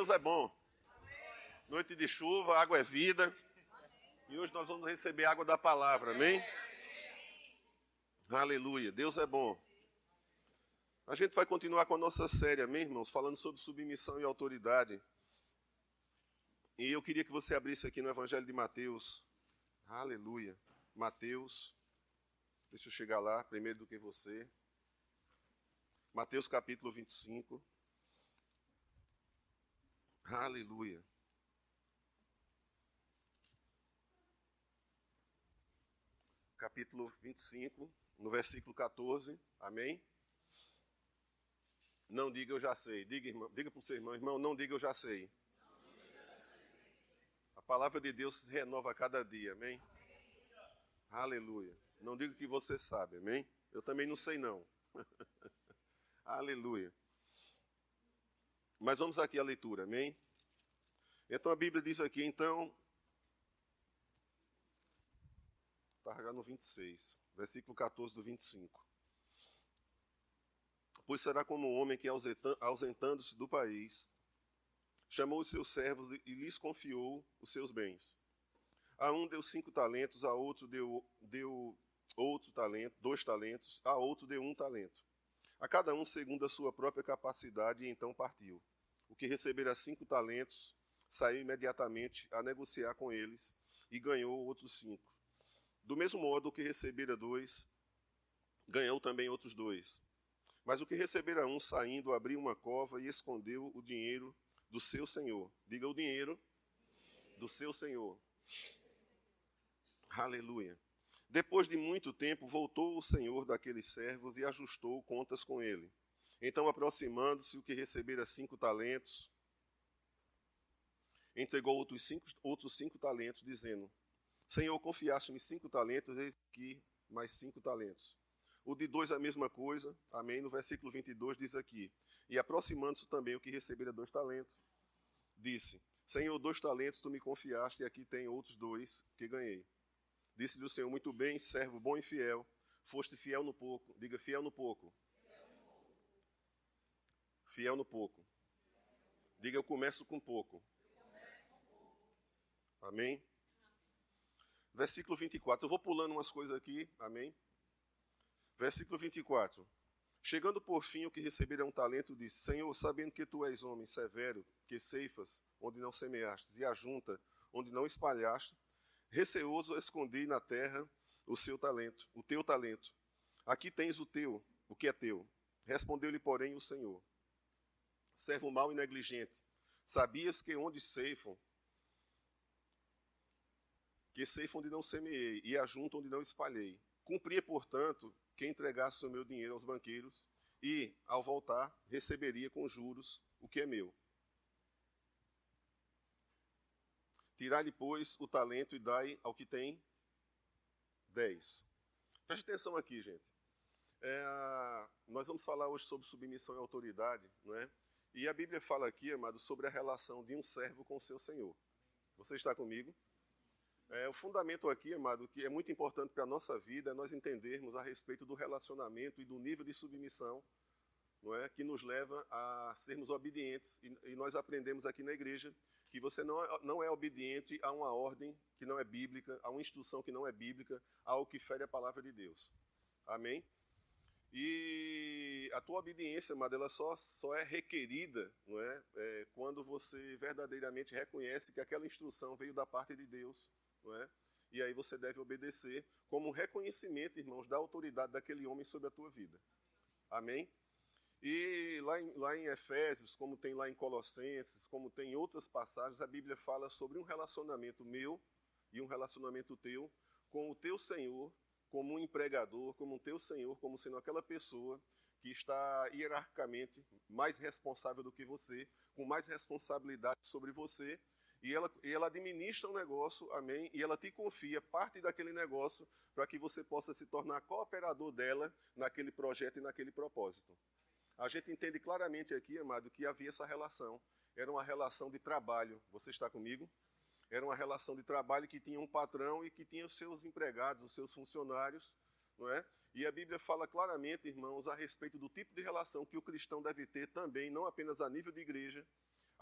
Deus é bom. Noite de chuva, água é vida. E hoje nós vamos receber água da palavra, amém? Aleluia, Deus é bom. A gente vai continuar com a nossa série, amém, irmãos? Falando sobre submissão e autoridade. E eu queria que você abrisse aqui no Evangelho de Mateus. Aleluia. Mateus, deixa eu chegar lá, primeiro do que você. Mateus capítulo 25. Aleluia. Capítulo 25, no versículo 14, amém? Não diga eu já sei. Diga para o seu irmão, irmão, não diga eu já sei. A palavra de Deus se renova a cada dia, amém? Aleluia. Não diga que você sabe, amém? Eu também não sei não. Aleluia. Mas vamos aqui à leitura, amém? Então a Bíblia diz aqui, então, está já no 26, versículo 14 do 25. Pois será como um homem que, ausentando-se do país, chamou os seus servos e lhes confiou os seus bens. A um deu 5 talentos, a outro deu outro talento, 2 talentos, a outro deu 1 talento. A cada um segundo a sua própria capacidade, e então partiu. O que recebera 5 talentos saiu imediatamente a negociar com eles e ganhou outros 5. Do mesmo modo, o que recebera 2, ganhou também outros 2. Mas o que recebera 1, saindo, abriu uma cova e escondeu o dinheiro do seu senhor. Diga o dinheiro do seu senhor. Aleluia. Depois de muito tempo, voltou o senhor daqueles servos e ajustou contas com ele. Então, aproximando-se, o que recebera 5 talentos, entregou outros 5 talentos, dizendo: Senhor, confiaste-me 5 talentos, eis aqui mais 5 talentos. O de 2 a mesma coisa, amém? No versículo 22 diz aqui: E aproximando-se também o que recebera 2 talentos, disse: Senhor, 2 talentos tu me confiaste, e aqui tem outros 2 que ganhei. Disse-lhe o Senhor: Muito bem, servo bom e fiel, foste fiel no pouco. Diga, fiel no pouco. Fiel no pouco. Diga, eu começo com pouco. Amém? Versículo 24. Eu vou pulando umas coisas aqui, amém? Versículo 24. Chegando por fim o que recebera 1 talento, disse: Senhor, sabendo que tu és homem severo, que ceifas onde não semeastes e ajunta onde não espalhaste, receoso escondi na terra o teu talento. Aqui tens o que é teu. Respondeu-lhe, porém, o Senhor: Servo mau e negligente, sabias que onde ceifam, onde não semeei, e ajunto onde não espalhei. Cumpria, portanto, que entregasse o meu dinheiro aos banqueiros, e, ao voltar, receberia com juros o que é meu. Tirai-lhe, pois, o talento e dai ao que tem 10. Preste atenção aqui, gente. Nós vamos falar hoje sobre submissão e autoridade, não é? E a Bíblia fala aqui, amado, sobre a relação de um servo com o seu senhor. Você está comigo? O fundamento aqui, amado, que é muito importante para a nossa vida, é nós entendermos a respeito do relacionamento e do nível de submissão, não é? Que nos leva a sermos obedientes. E nós aprendemos aqui na igreja que você não é obediente a uma ordem que não é bíblica, a uma instrução que não é bíblica, ao que fere a palavra de Deus. Amém? E a tua obediência, amado, ela só é requerida, não é? Quando você verdadeiramente reconhece que aquela instrução veio da parte de Deus, não é? E aí você deve obedecer como um reconhecimento, irmãos, da autoridade daquele homem sobre a tua vida. Amém? E lá em Efésios, como tem lá em Colossenses, como tem em outras passagens, a Bíblia fala sobre um relacionamento meu e um relacionamento teu com o teu Senhor, como um empregador, como um teu Senhor, como sendo aquela pessoa que está hierarquicamente mais responsável do que você, com mais responsabilidade sobre você, e ela administra um negócio, amém, e ela te confia parte daquele negócio para que você possa se tornar cooperador dela naquele projeto e naquele propósito. A gente entende claramente aqui, amado, que havia essa relação. Era uma relação de trabalho. Você está comigo? Era uma relação de trabalho que tinha um patrão e que tinha os seus empregados, os seus funcionários, não é? E a Bíblia fala claramente, irmãos, a respeito do tipo de relação que o cristão deve ter também, não apenas a nível de igreja,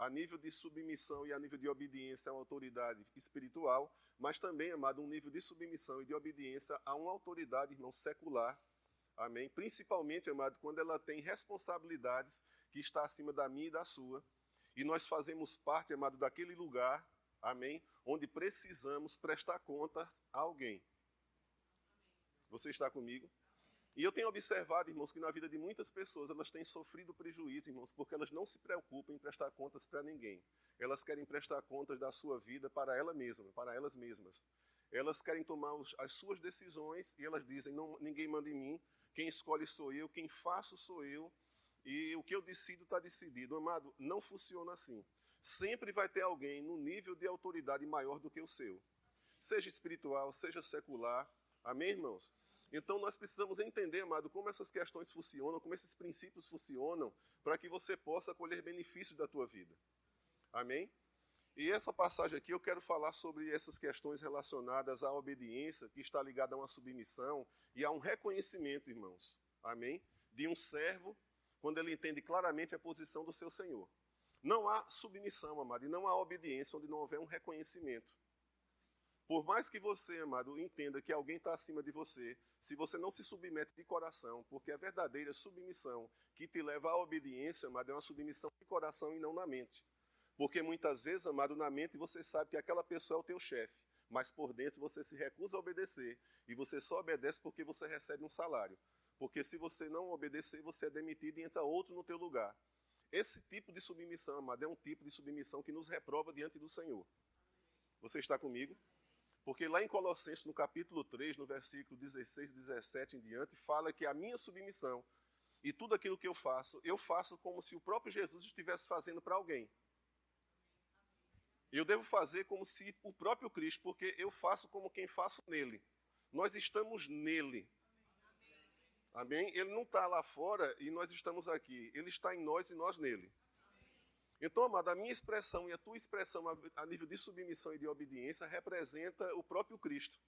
a nível de submissão e a nível de obediência a uma autoridade espiritual, mas também, amado, um nível de submissão e de obediência a uma autoridade, irmão, secular. Amém? Principalmente, amado, quando ela tem responsabilidades que está acima da minha e da sua. E nós fazemos parte, amado, daquele lugar, amém, onde precisamos prestar contas a alguém. Você está comigo? E eu tenho observado, irmãos, que na vida de muitas pessoas elas têm sofrido prejuízo, irmãos, porque elas não se preocupam em prestar contas para ninguém. Elas querem prestar contas da sua vida para ela mesma, para elas mesmas. Elas querem tomar as suas decisões e elas dizem, não, ninguém manda em mim, quem escolhe sou eu, quem faço sou eu, e o que eu decido está decidido. Amado, não funciona assim. Sempre vai ter alguém no nível de autoridade maior do que o seu. Seja espiritual, seja secular. Amém, irmãos? Então nós precisamos entender, amado, como essas questões funcionam, como esses princípios funcionam, para que você possa colher benefícios da tua vida. Amém? E essa passagem aqui eu quero falar sobre essas questões relacionadas à obediência, que está ligada a uma submissão e a um reconhecimento, irmãos. Amém? De um servo, quando ele entende claramente a posição do seu Senhor. Não há submissão, amado, e não há obediência onde não houver um reconhecimento. Por mais que você, amado, entenda que alguém está acima de você, se você não se submete de coração, porque a verdadeira submissão que te leva à obediência, amado, é uma submissão de coração e não na mente. Porque muitas vezes, amado, na mente você sabe que aquela pessoa é o teu chefe, mas por dentro você se recusa a obedecer, e você só obedece porque você recebe um salário. Porque se você não obedecer, você é demitido e entra outro no teu lugar. Esse tipo de submissão, amado, é um tipo de submissão que nos reprova diante do Senhor. Você está comigo? Porque lá em Colossenses, no capítulo 3, no versículo 16 e 17 em diante, fala que a minha submissão e tudo aquilo que eu faço como se o próprio Jesus estivesse fazendo para alguém. Eu devo fazer como se o próprio Cristo, porque eu faço como quem faço nele. Nós estamos nele. Amém? Ele não está lá fora e nós estamos aqui. Ele está em nós e nós nele. Então, amado, a minha expressão e a tua expressão a nível de submissão e de obediência representa o próprio Cristo.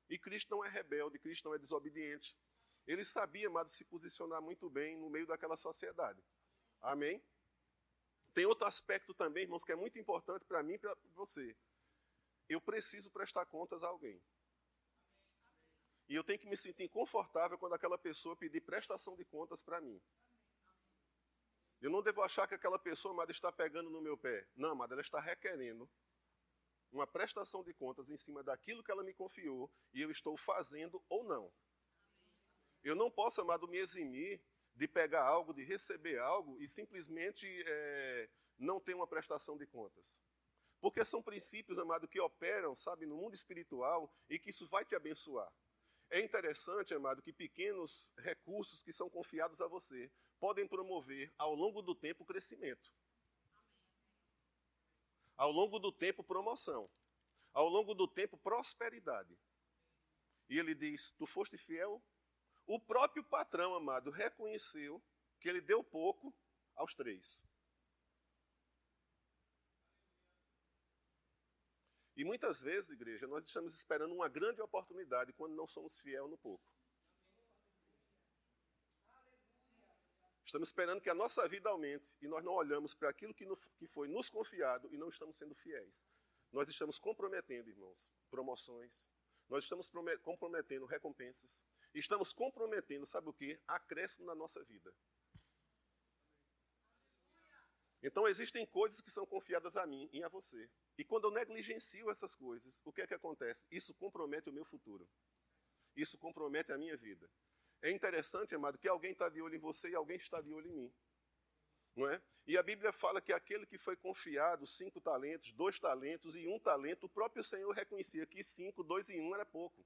E Cristo não é rebelde, Cristo não é desobediente. Ele sabia, amado, se posicionar muito bem no meio daquela sociedade. Amém? Tem outro aspecto também, irmãos, que é muito importante para mim e para você. Eu preciso prestar contas a alguém. E eu tenho que me sentir confortável quando aquela pessoa pedir prestação de contas para mim. Eu não devo achar que aquela pessoa, amada, está pegando no meu pé. Não, amada, ela está requerendo uma prestação de contas em cima daquilo que ela me confiou e eu estou fazendo ou não. Eu não posso, amado, me eximir de pegar algo, de receber algo e simplesmente não ter uma prestação de contas. Porque são princípios, amado, que operam, sabe, no mundo espiritual e que isso vai te abençoar. É interessante, amado, que pequenos recursos que são confiados a você podem promover, ao longo do tempo, crescimento. Ao longo do tempo, promoção. Ao longo do tempo, prosperidade. E ele diz, tu foste fiel? O próprio patrão, amado, reconheceu que ele deu pouco aos 3. E muitas vezes, igreja, nós estamos esperando uma grande oportunidade quando não somos fiel no pouco. Estamos esperando que a nossa vida aumente e nós não olhamos para aquilo que foi nos confiado e não estamos sendo fiéis. Nós estamos comprometendo, irmãos, promoções. Nós estamos comprometendo recompensas. Estamos comprometendo, sabe o quê? Acréscimo na nossa vida. Então existem coisas que são confiadas a mim e a você. E quando eu negligencio essas coisas, o que é que acontece? Isso compromete o meu futuro. Isso compromete a minha vida. É interessante, amado, que alguém está de olho em você e alguém está de olho em mim. Não é? E a Bíblia fala que aquele que foi confiado 5 talentos, 2 talentos e 1 talento, o próprio Senhor reconhecia que 5, 2 e 1 era pouco.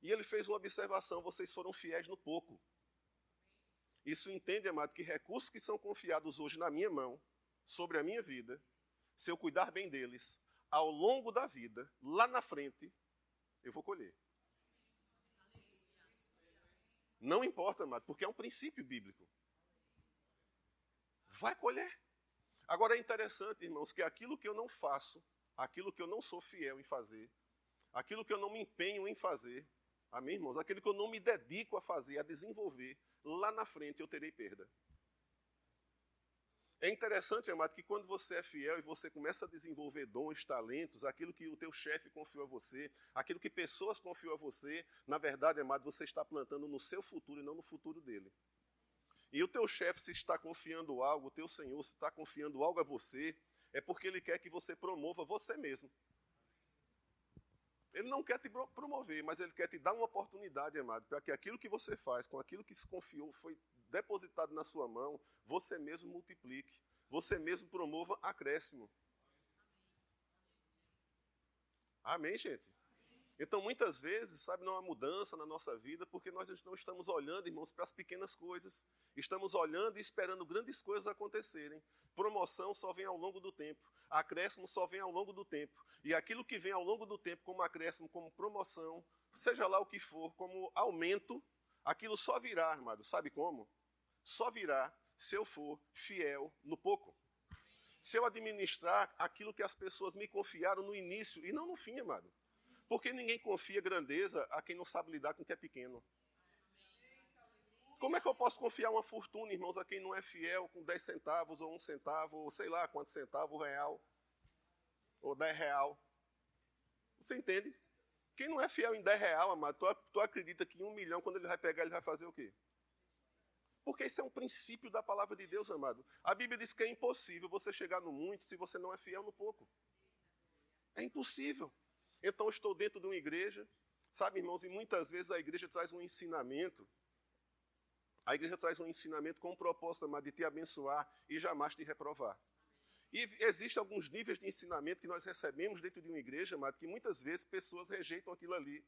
E ele fez uma observação, vocês foram fiéis no pouco. Isso entende, amado, que recursos que são confiados hoje na minha mão, sobre a minha vida, se eu cuidar bem deles, ao longo da vida, lá na frente, eu vou colher. Não importa, amado, porque é um princípio bíblico. Vai colher. Agora é interessante, irmãos, que aquilo que eu não faço, aquilo que eu não sou fiel em fazer, aquilo que eu não me empenho em fazer, amém, irmãos? Aquilo que eu não me dedico a fazer, a desenvolver, lá na frente eu terei perda. É interessante, amado, que quando você é fiel e você começa a desenvolver dons, talentos, aquilo que o teu chefe confiou a você, aquilo que pessoas confiou a você, na verdade, amado, você está plantando no seu futuro e não no futuro dele. E o teu chefe, se está confiando algo, o teu Senhor, se está confiando algo a você, é porque ele quer que você promova você mesmo. Ele não quer te promover, mas ele quer te dar uma oportunidade, amado, para que aquilo que você faz, com aquilo que se confiou, foi depositado na sua mão, você mesmo multiplique, você mesmo promova acréscimo. Amém, gente? Então, muitas vezes, sabe, não há mudança na nossa vida, porque nós não estamos olhando, irmãos, para as pequenas coisas. Estamos olhando e esperando grandes coisas acontecerem. Promoção só vem ao longo do tempo. Acréscimo só vem ao longo do tempo. E aquilo que vem ao longo do tempo, como acréscimo, como promoção, seja lá o que for, como aumento, aquilo só virá, amado. Sabe como? Só virá se eu for fiel no pouco. Se eu administrar aquilo que as pessoas me confiaram no início e não no fim, amado. Porque ninguém confia grandeza a quem não sabe lidar com o que é pequeno. Como é que eu posso confiar uma fortuna, irmãos, a quem não é fiel com 10 centavos ou 1 centavo, ou sei lá quantos centavos, real, ou 10 real? Você entende? Quem não é fiel em 10 real, amado, tu acredita que em 1 milhão, quando ele vai pegar, ele vai fazer o quê? Porque isso é um princípio da palavra de Deus, amado. A Bíblia diz que é impossível você chegar no muito se você não é fiel no pouco. É impossível. Então eu estou dentro de uma igreja, sabe, irmãos, e muitas vezes a igreja traz um ensinamento. A igreja traz um ensinamento com o propósito, amado, de te abençoar e jamais te reprovar. E existem alguns níveis de ensinamento que nós recebemos dentro de uma igreja, amado, que muitas vezes pessoas rejeitam aquilo ali.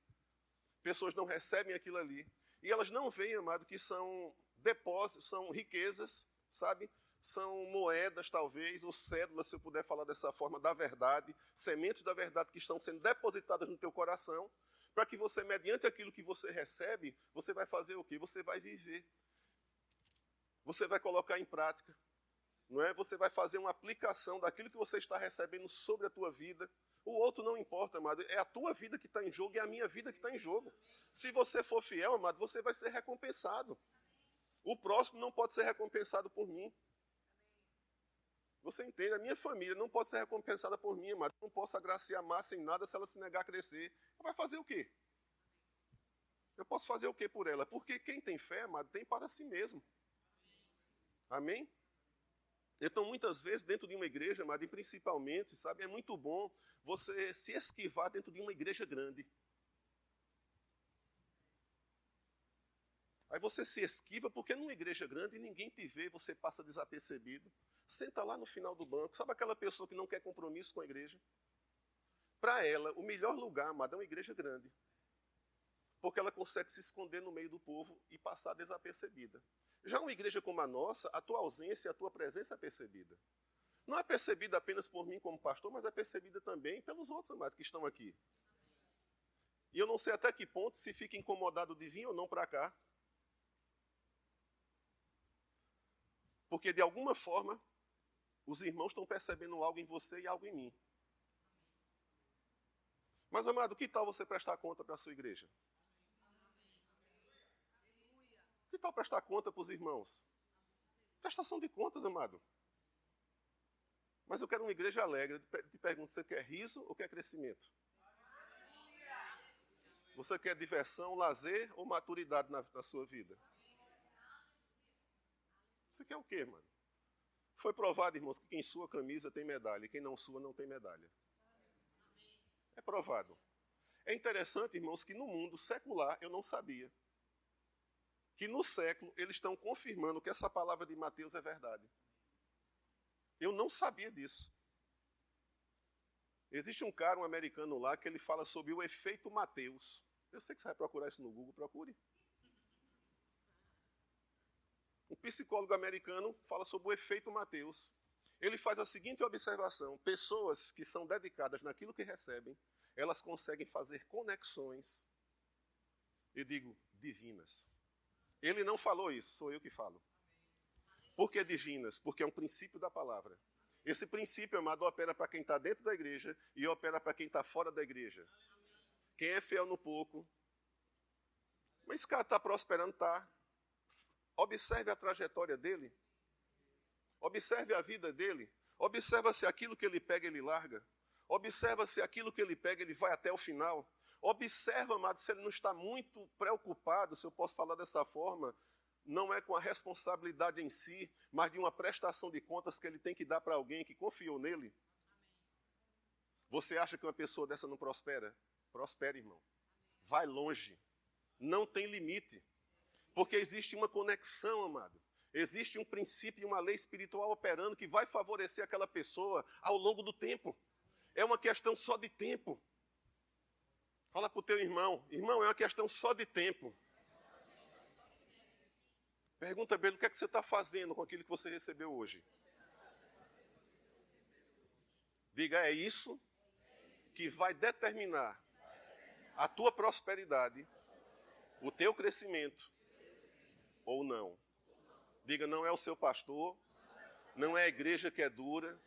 Pessoas não recebem aquilo ali. E elas não veem, amado, que são depósitos, são riquezas, sabe? São moedas, talvez, ou cédulas, se eu puder falar dessa forma, da verdade, sementes da verdade que estão sendo depositadas no teu coração, para que você, mediante aquilo que você recebe, você vai fazer o quê? Você vai viver. Você vai colocar em prática. Não é? Você vai fazer uma aplicação daquilo que você está recebendo sobre a tua vida. O outro não importa, amado. É a tua vida que está em jogo e é a minha vida que está em jogo. Se você for fiel, amado, você vai ser recompensado. O próximo não pode ser recompensado por mim. Você entende? A minha família não pode ser recompensada por mim, amado. Eu não posso agraciar massa em nada se ela se negar a crescer. Vai fazer o quê? Eu posso fazer o quê por ela? Porque quem tem fé, amado, tem para si mesmo. Amém? Então, muitas vezes, dentro de uma igreja, amado, e principalmente, sabe, é muito bom você se esquivar dentro de uma igreja grande. Aí você se esquiva porque numa igreja grande ninguém te vê, você passa desapercebido. Senta lá no final do banco. Sabe aquela pessoa que não quer compromisso com a igreja? Para ela, o melhor lugar, amado, é uma igreja grande. Porque ela consegue se esconder no meio do povo e passar desapercebida. Já uma igreja como a nossa, a tua ausência e a tua presença é percebida. Não é percebida apenas por mim como pastor, mas é percebida também pelos outros, amados, que estão aqui. E eu não sei até que ponto se fica incomodado de vir ou não para cá. Porque, de alguma forma, os irmãos estão percebendo algo em você e algo em mim. Mas, amado, que tal você prestar conta para a sua igreja? Que tal prestar conta para os irmãos? Prestação de contas, amado. Mas eu quero uma igreja alegre. Eu te pergunto, você quer riso ou quer crescimento? Você quer diversão, lazer ou maturidade na sua vida? Você quer o quê, mano? Foi provado, irmãos, que quem sua camisa tem medalha e quem não sua não tem medalha. É provado. É interessante, irmãos, que no mundo secular eu não sabia. Que no século eles estão confirmando que essa palavra de Mateus é verdade. Eu não sabia disso. Existe um cara, um americano lá, que ele fala sobre o efeito Mateus. Eu sei que você vai procurar isso no Google, procure. Um psicólogo americano fala sobre o efeito Mateus. Ele faz a seguinte observação: pessoas que são dedicadas naquilo que recebem, elas conseguem fazer conexões, eu digo, divinas. Ele não falou isso, sou eu que falo. Por que divinas? Porque é um princípio da palavra. Esse princípio, amado, opera para quem está dentro da igreja e opera para quem está fora da igreja. Quem é fiel no pouco. Mas esse cara está prosperando, está. Observe a trajetória dele. Observe a vida dele. Observa se aquilo que ele pega, ele larga. Observa se aquilo que ele pega, ele vai até o final. Observa, amado, se ele não está muito preocupado, se eu posso falar dessa forma, não é com a responsabilidade em si, mas de uma prestação de contas que ele tem que dar para alguém que confiou nele. Você acha que uma pessoa dessa não prospera? Prospera, irmão. Vai longe. Não tem limite. Porque existe uma conexão, amado. Existe um princípio e uma lei espiritual operando que vai favorecer aquela pessoa ao longo do tempo. É uma questão só de tempo. Fala para o teu irmão. Irmão, é uma questão só de tempo. Pergunta para ele o que é que você está fazendo com aquilo que você recebeu hoje. Diga, é isso que vai determinar a tua prosperidade, o teu crescimento ou não. Diga, não é o seu pastor, não é a igreja que é dura,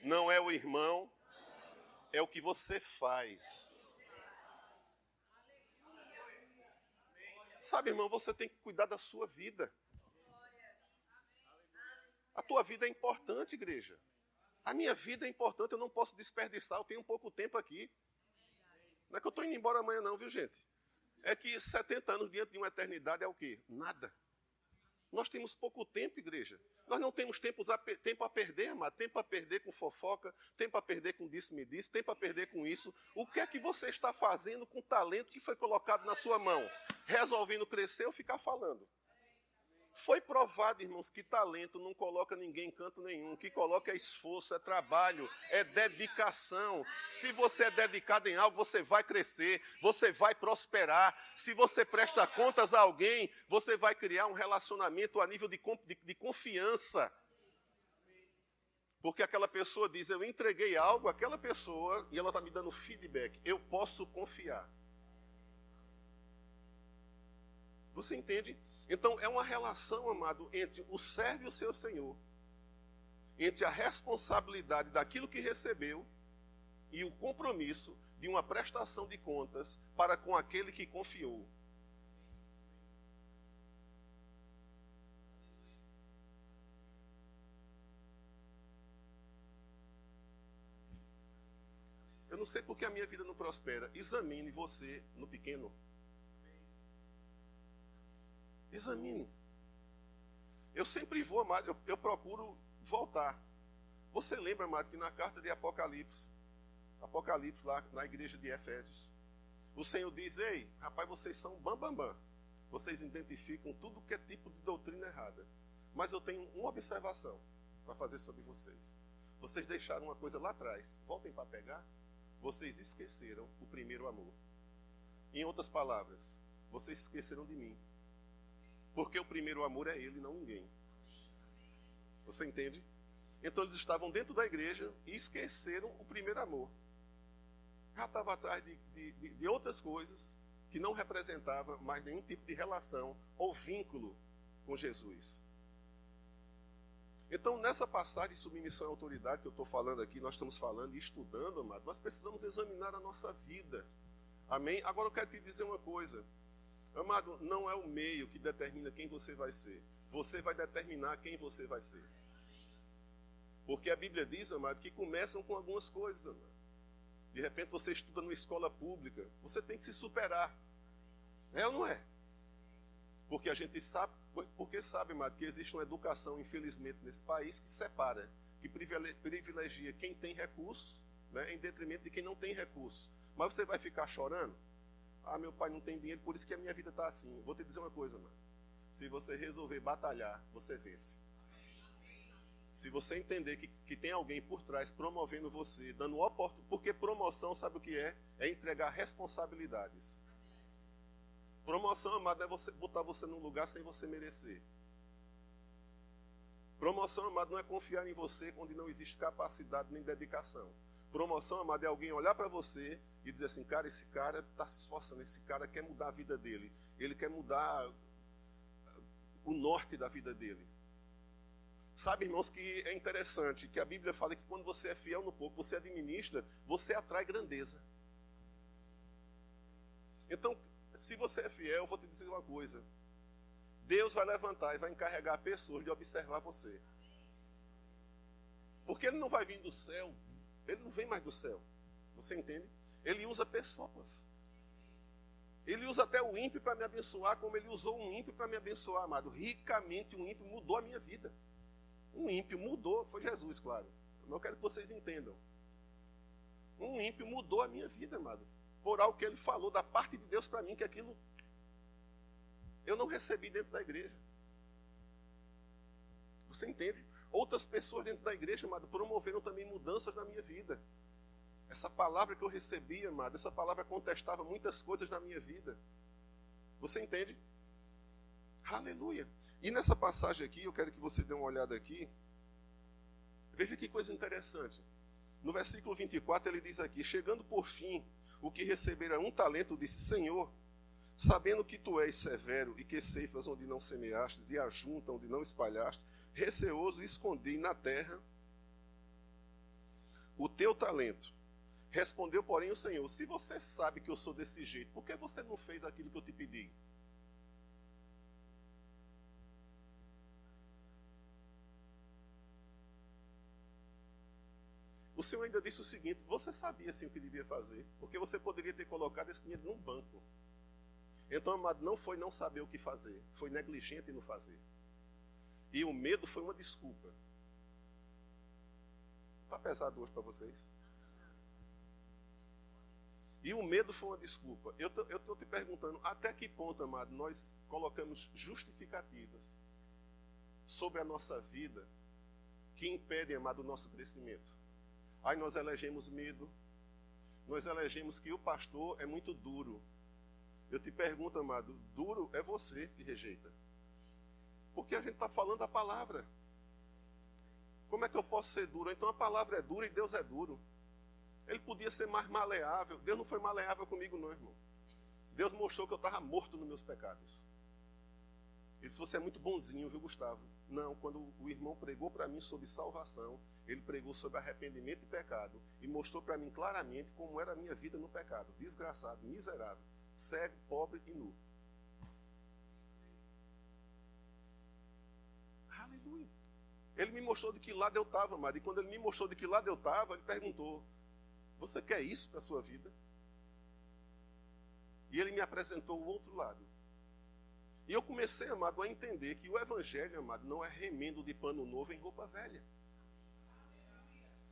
não é o irmão, é o que você faz. Sabe, irmão, você tem que cuidar da sua vida. A tua vida é importante, igreja. A minha vida é importante, eu não posso desperdiçar, eu tenho pouco tempo aqui. Não é que eu estou indo embora amanhã não, viu, gente? É que 70 anos diante de uma eternidade é o quê? Nada. Nós temos pouco tempo, igreja. Nós não temos tempo a perder, amado. Tempo a perder com fofoca, tempo a perder com disse-me-disse, tempo a perder com isso. O que é que você está fazendo com o talento que foi colocado na sua mão? Resolvendo crescer ou ficar falando? Foi provado, irmãos, que talento não coloca ninguém em canto nenhum. O que coloca é esforço, é trabalho, é dedicação. Se você é dedicado em algo, você vai crescer, você vai prosperar. Se você presta contas a alguém, você vai criar um relacionamento a nível de confiança. Porque aquela pessoa diz, eu entreguei algo àquela pessoa e ela está me dando feedback. Eu posso confiar. Você entende? Então, é uma relação, amado, entre o servo e o seu Senhor. Entre a responsabilidade daquilo que recebeu e o compromisso de uma prestação de contas para com aquele que confiou. Eu não sei porque a minha vida não prospera. Examine você no pequeno. Examine. Eu sempre vou, amado, eu procuro voltar. Você lembra, amado, que na carta de Apocalipse lá na igreja de Efésios, o Senhor diz, ei, rapaz, vocês são bam. Vocês identificam tudo que é tipo de doutrina errada. Mas eu tenho uma observação para fazer sobre vocês. Vocês deixaram uma coisa lá atrás. Voltem para pegar. Vocês esqueceram o primeiro amor. Em outras palavras, vocês esqueceram de mim. Porque o primeiro amor é ele, não ninguém. Você entende? Então eles estavam dentro da igreja e esqueceram o primeiro amor. Já estava atrás de outras coisas que não representavam mais nenhum tipo de relação ou vínculo com Jesus. Então, nessa passagem de submissão à autoridade que eu estou falando aqui, nós estamos falando e estudando, amado, nós precisamos examinar a nossa vida. Amém? Agora eu quero te dizer uma coisa. Amado, não é o meio que determina quem você vai ser. Você vai determinar quem você vai ser. Porque a Bíblia diz, amado, que começam com algumas coisas, amado. De repente você estuda numa escola pública, você tem que se superar. É ou não é? Porque a gente sabe, amado, que existe uma educação, infelizmente, nesse país que separa, que privilegia quem tem recursos, né, em detrimento de quem não tem recursos. Mas você vai ficar chorando? Ah, meu pai não tem dinheiro, por isso que a minha vida está assim. Vou te dizer uma coisa, mano. Se você resolver batalhar, você vence. Se você entender que tem alguém por trás promovendo você, dando oportunidade, porque promoção, sabe o que é? É entregar responsabilidades. Promoção, amado, é você botar você num lugar sem você merecer. Promoção, amado, não é confiar em você onde não existe capacidade nem dedicação. Promoção, amado, é alguém olhar para você e dizer assim, cara, esse cara está se esforçando, esse cara quer mudar a vida dele. Ele quer mudar o norte da vida dele. Sabe, irmãos, que é interessante que a Bíblia fala que quando você é fiel no pouco, você administra, você atrai grandeza. Então, se você é fiel, eu vou te dizer uma coisa. Deus vai levantar e vai encarregar pessoas de observar você. Porque ele não vai vir do céu. Ele não vem mais do céu. Você entende? Ele usa pessoas. Ele usa até o ímpio para me abençoar, como ele usou um ímpio para me abençoar, amado. Ricamente, um ímpio mudou a minha vida. Um ímpio mudou, foi Jesus, claro. Mas eu quero que vocês entendam. Um ímpio mudou a minha vida, amado. Por algo que ele falou da parte de Deus para mim, que aquilo eu não recebi dentro da igreja. Você entende? Outras pessoas dentro da igreja, amado, promoveram também mudanças na minha vida. Essa palavra que eu recebi, amado, essa palavra contestava muitas coisas na minha vida. Você entende? Aleluia. E nessa passagem aqui, eu quero que você dê uma olhada aqui. Veja que coisa interessante. No versículo 24, ele diz aqui: chegando por fim, o que recebera 1 talento, disse: Senhor, sabendo que tu és severo e que ceifas onde não semeastes e ajunta onde não espalhaste, receoso escondi na terra o teu talento. Respondeu, porém, o Senhor: se você sabe que eu sou desse jeito, por que você não fez aquilo que eu te pedi? O Senhor ainda disse o seguinte: você sabia sim o que devia fazer, porque você poderia ter colocado esse dinheiro num banco. Então, amado, não foi não saber o que fazer, foi negligente em não fazer. E o medo foi uma desculpa. Está pesado hoje para vocês? E o medo foi uma desculpa. Eu estou te perguntando, até que ponto, amado, nós colocamos justificativas sobre a nossa vida que impedem, amado, o nosso crescimento. Aí nós elegemos medo, nós elegemos que o pastor é muito duro. Eu te pergunto, amado, duro é você que rejeita. Porque a gente está falando a palavra. Como é que eu posso ser duro? Então a palavra é dura e Deus é duro. Ele podia ser mais maleável. Deus não foi maleável comigo não, irmão. Deus mostrou que eu estava morto nos meus pecados. Ele disse: você é muito bonzinho, viu, Gustavo? Não, quando o irmão pregou para mim sobre salvação, ele pregou sobre arrependimento e pecado e mostrou para mim claramente como era a minha vida no pecado. Desgraçado, miserável, cego, pobre e nu. Aleluia. Ele me mostrou de que lado eu estava, amado. E quando ele me mostrou de que lado eu estava, ele perguntou: você quer isso para a sua vida? E ele me apresentou o outro lado. E eu comecei, amado, a entender que o evangelho, amado, não é remendo de pano novo em roupa velha.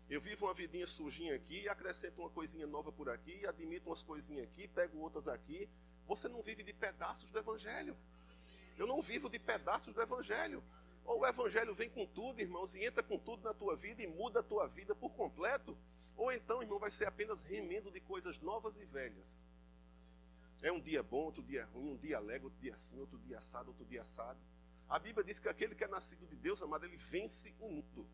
Eu vivo uma vidinha sujinha aqui, acrescento uma coisinha nova por aqui, admito umas coisinhas aqui, pego outras aqui. Você não vive de pedaços do evangelho. Eu não vivo de pedaços do evangelho. Ou o evangelho vem com tudo, irmãos, e entra com tudo na tua vida e muda a tua vida por completo. Ou então, irmão, vai ser apenas remendo de coisas novas e velhas. É um dia bom, outro dia ruim, um dia alegre, outro dia assim, outro dia assado, outro dia assado. A Bíblia diz que aquele que é nascido de Deus, amado, ele vence o mundo.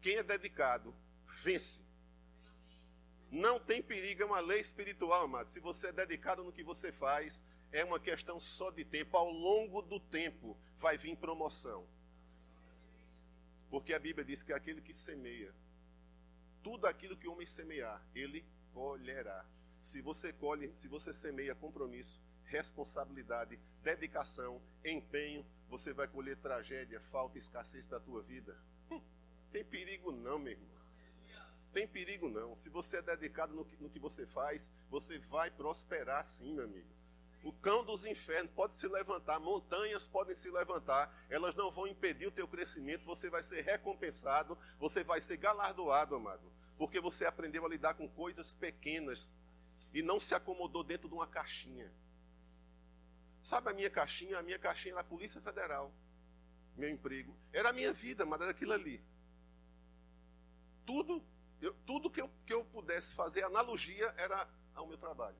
Quem é dedicado, vence. Não tem perigo, é uma lei espiritual, amado. Se você é dedicado no que você faz, é uma questão só de tempo. Ao longo do tempo vai vir promoção. Porque a Bíblia diz que aquele que semeia, tudo aquilo que o homem semear, ele colherá. Se você colhe, se você semeia compromisso, responsabilidade, dedicação, empenho, você vai colher tragédia, falta, escassez para a tua vida. Tem perigo não, meu irmão. Tem perigo não. Se você é dedicado no que você faz, você vai prosperar sim, meu amigo. O cão dos infernos pode se levantar, montanhas podem se levantar, elas não vão impedir o teu crescimento, você vai ser recompensado, você vai ser galardoado, amado, porque você aprendeu a lidar com coisas pequenas e não se acomodou dentro de uma caixinha. Sabe a minha caixinha? A minha caixinha era a Polícia Federal, meu emprego. Era a minha vida, mas era aquilo ali. Tudo que eu pudesse fazer analogia era ao meu trabalho.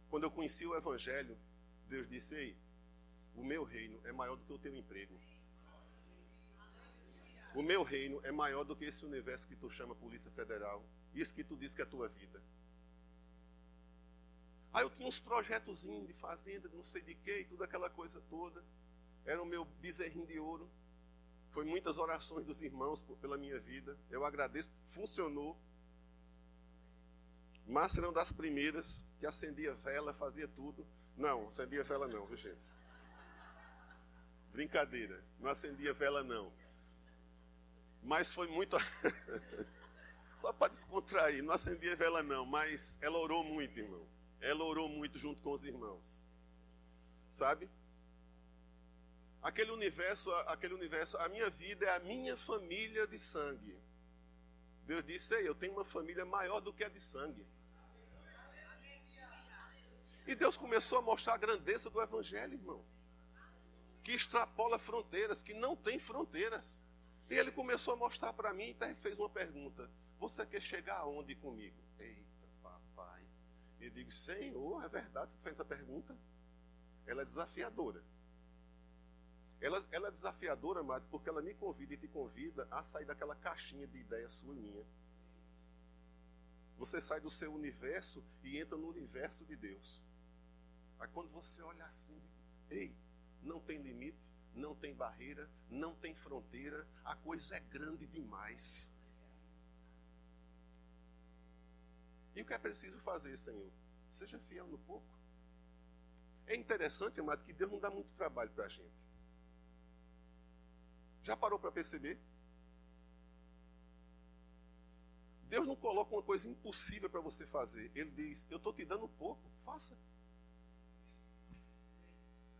Quando eu conheci o Evangelho, Deus disse: ei, o meu reino é maior do que o teu emprego. O meu reino é maior do que esse universo que tu chama Polícia Federal. Isso que tu diz que é a tua vida. Aí eu tinha uns projetozinhos de fazenda, de não sei de quê, e toda aquela coisa toda. Era o meu bezerrinho de ouro. Foi muitas orações dos irmãos pela minha vida. Eu agradeço, funcionou. Márcia era uma das primeiras que acendia vela, fazia tudo. Não, acendia vela não, viu gente? Brincadeira, não acendia vela não. Mas foi muito... Só para descontrair, não acendia vela não, mas ela orou muito, irmão. Ela orou muito junto com os irmãos. Sabe? Aquele universo, a minha vida é a minha família de sangue. Deus disse, ei, eu tenho uma família maior do que a de sangue. E Deus começou a mostrar a grandeza do Evangelho, irmão. Que extrapola fronteiras, que não tem fronteiras. E Ele começou a mostrar para mim e fez uma pergunta. Você quer chegar aonde comigo? Eita, papai. Eu digo, Senhor, é verdade, você fez essa pergunta? Ela é desafiadora. Ela é desafiadora, amado, porque ela me convida e te convida a sair daquela caixinha de ideia sua e minha. Você sai do seu universo e entra no universo de Deus. Aí quando você olha assim, ei, não tem limite, não tem barreira, não tem fronteira, a coisa é grande demais. E o que é preciso fazer, Senhor? Seja fiel no pouco. É interessante, amado, que Deus não dá muito trabalho para a gente. Já parou para perceber? Deus não coloca uma coisa impossível para você fazer. Ele diz, eu estou te dando pouco, faça.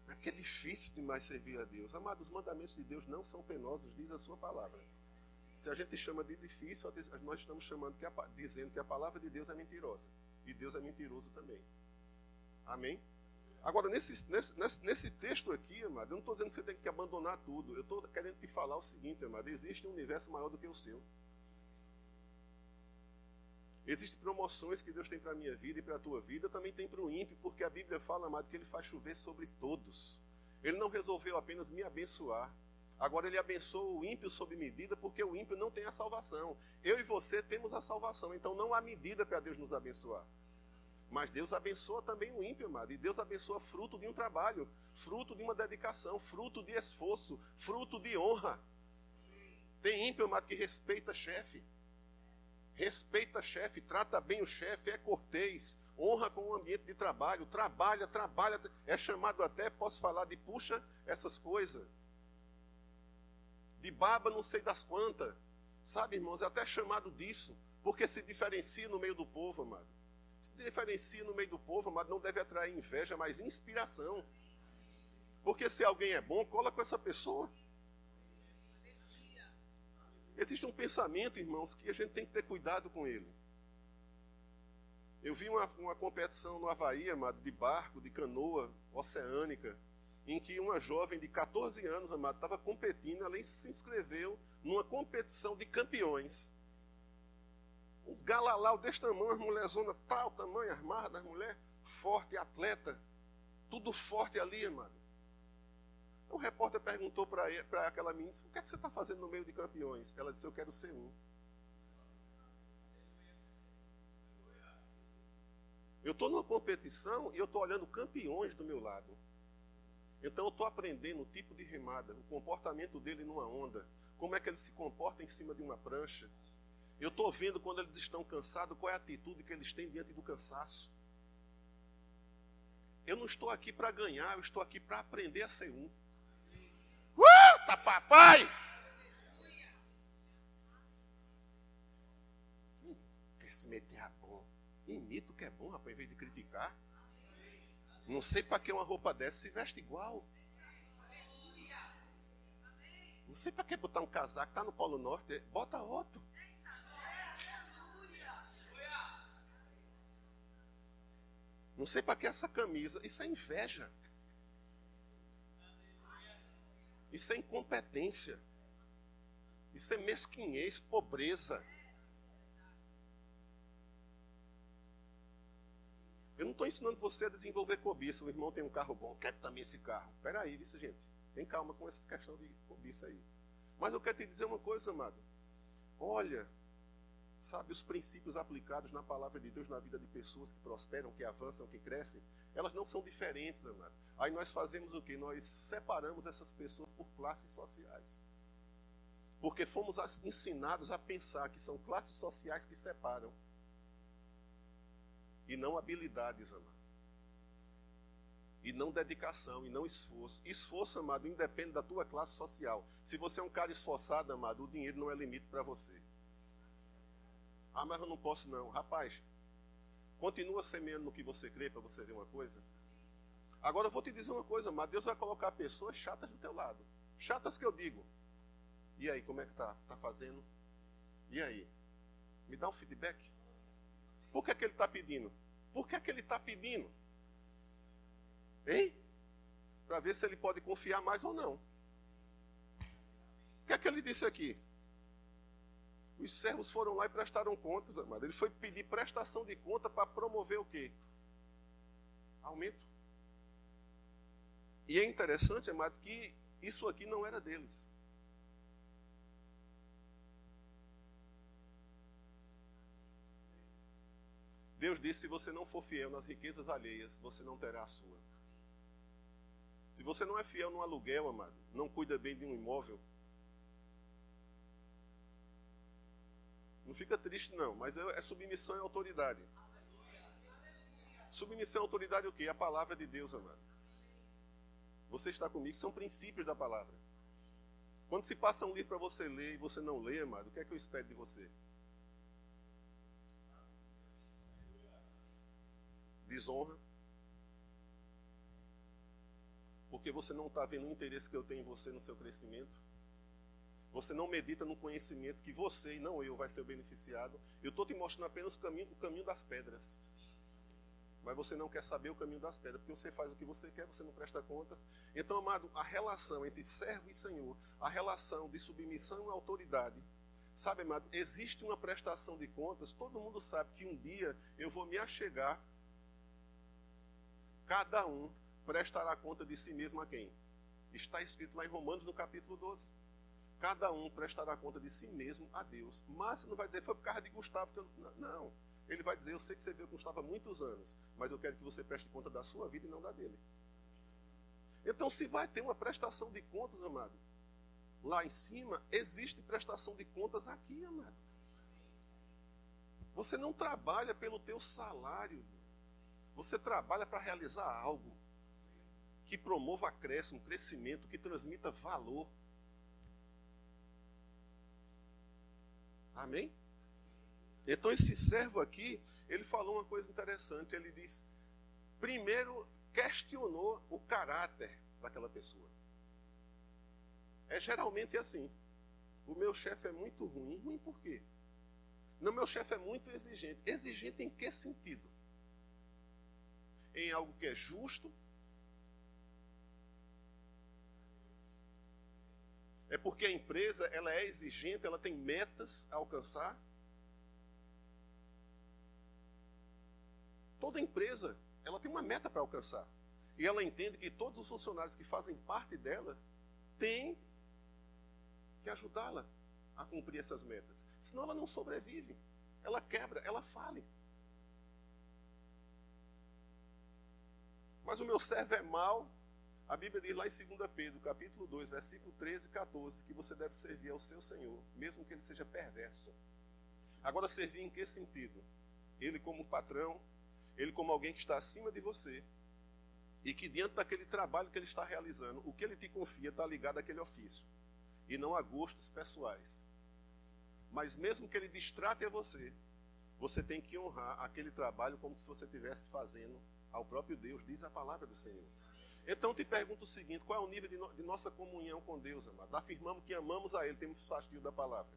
É porque é difícil demais servir a Deus. Amado, os mandamentos de Deus não são penosos, diz a sua palavra. Se a gente chama de difícil, nós estamos dizendo que a palavra de Deus é mentirosa. E Deus é mentiroso também. Amém? Agora, nesse texto aqui, amado, eu não estou dizendo que você tem que abandonar tudo. Eu estou querendo te falar o seguinte, amado. Existe um universo maior do que o seu. Existem promoções que Deus tem para a minha vida e para a tua vida. Também tem para o ímpio, porque a Bíblia fala, amado, que Ele faz chover sobre todos. Ele não resolveu apenas me abençoar. Agora Ele abençoa o ímpio sob medida, porque o ímpio não tem a salvação. Eu e você temos a salvação, então não há medida para Deus nos abençoar. Mas Deus abençoa também o ímpio, amado. E Deus abençoa fruto de um trabalho, fruto de uma dedicação, fruto de esforço, fruto de honra. Tem ímpio, amado, que respeita chefe. Respeita chefe, trata bem o chefe, é cortês, honra com o ambiente de trabalho, trabalha, é chamado até, posso falar, de puxa essas coisas. De baba não sei das quantas. Sabe, irmãos, é até chamado disso, porque se diferencia no meio do povo, amado. Se diferencia no meio do povo, amado, não deve atrair inveja, mas inspiração. Porque se alguém é bom, cola com essa pessoa. Existe um pensamento, irmãos, que a gente tem que ter cuidado com ele. Eu vi uma competição no Havaí, amado, de barco, de canoa oceânica, em que uma jovem de 14 anos, amado, estava competindo, ela se inscreveu numa competição de campeões. Uns galalau desse tamanho, as mulherzonas tal tamanho, armadas, as mulheres, forte, atleta, tudo forte ali, amado. O repórter perguntou para aquela menina, o que é que você está fazendo no meio de campeões? Ela disse, eu quero ser um. Eu estou numa competição e eu estou olhando campeões do meu lado. Então eu estou aprendendo o tipo de remada, o comportamento dele numa onda, como é que ele se comporta em cima de uma prancha. Eu estou vendo quando eles estão cansados, qual é a atitude que eles têm diante do cansaço. Eu não estou aqui para ganhar, eu estou aqui para aprender a ser um. Tá papai! Quer se meter a bom. Imita o que é bom, rapaz, em vez de criticar. Não sei para que uma roupa dessa se veste igual. Não sei para que botar um casaco, tá no Polo Norte, bota outro. Não sei para que essa camisa, isso é inveja. Isso é incompetência. Isso é mesquinhez, pobreza. Eu não estou ensinando você a desenvolver cobiça. O irmão tem um carro bom, quero também esse carro. Espera aí, viu, gente? Tem calma com essa questão de cobiça aí. Mas eu quero te dizer uma coisa, amado. Olha, sabe, os princípios aplicados na palavra de Deus na vida de pessoas que prosperam, que avançam, que crescem, elas não são diferentes, amado. Aí nós fazemos o quê? Nós separamos essas pessoas por classes sociais. Porque fomos ensinados a pensar que são classes sociais que separam. E não habilidades, amado. e não dedicação, e não esforço. Esforço, amado, independe da tua classe social. Se você é um cara esforçado, amado, o dinheiro não é limite para você. Ah, mas eu não posso não. Rapaz, continua semeando no que você crê para você ver uma coisa. Agora eu vou te dizer uma coisa, amado. Deus vai colocar pessoas chatas do teu lado. Chatas que eu digo. E aí, como é que tá? Tá fazendo? E aí? Me dá um feedback. Por que é que ele está pedindo? Por que é que ele está pedindo? Hein? Para ver se ele pode confiar mais ou não. O que é que ele disse aqui? Os servos foram lá e prestaram contas, amado. Ele foi pedir prestação de conta para promover o quê? Aumento. E é interessante, amado, que isso aqui não era deles. Deus disse, se você não for fiel nas riquezas alheias, você não terá a sua. Se você não é fiel no aluguel, amado, não cuida bem de um imóvel, não fica triste não, mas é submissão e autoridade. Submissão e autoridade é o quê? A palavra de Deus, amado. Você está comigo, são princípios da palavra. Quando se passa um livro para você ler e você não lê, amado, o que é que eu espero de você? Desonra. Porque você não está vendo o interesse que eu tenho em você no seu crescimento. Você não medita no conhecimento que você e não eu vai ser o beneficiado. Eu estou te mostrando apenas o caminho das pedras. Mas você não quer saber o caminho das pedras, porque você faz o que você quer, você não presta contas. Então, amado, a relação entre servo e senhor, a relação de submissão e autoridade, sabe, amado, existe uma prestação de contas. Todo mundo sabe que um dia eu vou me achegar, cada um prestará conta de si mesmo a quem? Está escrito lá em Romanos, no capítulo 12. Cada um prestará conta de si mesmo a Deus. Mas não vai dizer, foi por causa de Gustavo. Não. Ele vai dizer, eu sei que você veio com Gustavo há muitos anos, mas eu quero que você preste conta da sua vida e não da dele. Então, se vai ter uma prestação de contas, amado, lá em cima, existe prestação de contas aqui, amado. Você não trabalha pelo teu salário. Você trabalha para realizar algo que promova acréscimo, crescimento, que transmita valor. Amém? Então esse servo aqui, ele falou uma coisa interessante. Ele diz, primeiro questionou o caráter daquela pessoa. É geralmente assim. O meu chefe é muito ruim. Ruim por quê? Não, meu chefe é muito exigente. Exigente em que sentido? Em algo que é justo? É porque a empresa ela é exigente, ela tem metas a alcançar? Toda empresa ela tem uma meta para alcançar. E ela entende que todos os funcionários que fazem parte dela têm que ajudá-la a cumprir essas metas. Senão ela não sobrevive. Ela quebra, ela fale. Mas o meu servo é mau. A Bíblia diz lá em 2 Pedro, capítulo 2, versículo 13 e 14, que você deve servir ao seu Senhor, mesmo que ele seja perverso. Agora, servir em que sentido? Ele como patrão, ele como alguém que está acima de você, e que diante daquele trabalho que ele está realizando, o que ele te confia está ligado àquele ofício, e não a gostos pessoais. Mas mesmo que ele distrate a você, você tem que honrar aquele trabalho como se você estivesse fazendo ao próprio Deus, diz a palavra do Senhor. Então te pergunto o seguinte, qual é o nível de nossa comunhão com Deus, amado? Afirmamos que amamos a Ele, temos o sastio da palavra.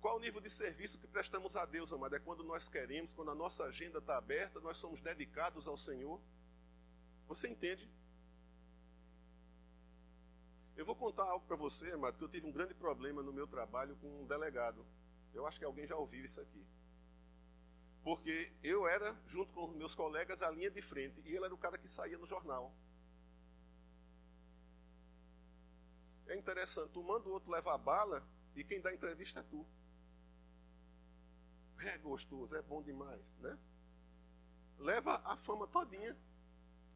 Qual o nível de serviço que prestamos a Deus, amado? É quando nós queremos, quando a nossa agenda está aberta, nós somos dedicados ao Senhor. Você entende? Eu vou contar algo para você, amado, que eu tive um grande problema no meu trabalho com um delegado. Eu acho que alguém já ouviu isso aqui. Porque eu era, junto com os meus colegas, a linha de frente. E ele era o cara que saía no jornal. É interessante, tu manda o outro levar bala e quem dá entrevista é tu. É gostoso, é bom demais, né? Leva a fama todinha.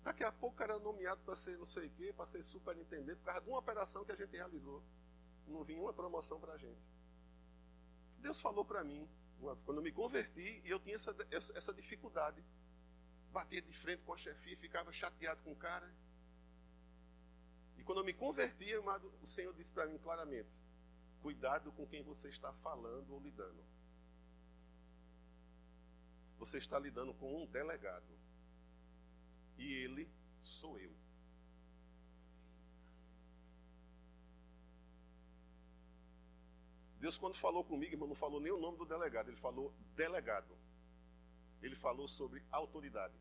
Daqui a pouco o cara é nomeado para ser não sei o quê, para ser superintendente, por causa de uma operação que a gente realizou. Não vinha uma promoção para a gente. Deus falou para mim, quando eu me converti, e eu tinha essa dificuldade. batia de frente com a chefia e ficava chateado com o cara. E quando eu me converti, amado, o Senhor disse para mim claramente: cuidado com quem você está falando ou lidando. Você está lidando com um delegado. E ele sou eu. Deus, quando falou comigo, irmão, não falou nem o nome do delegado. Ele falou delegado. Ele falou sobre autoridade.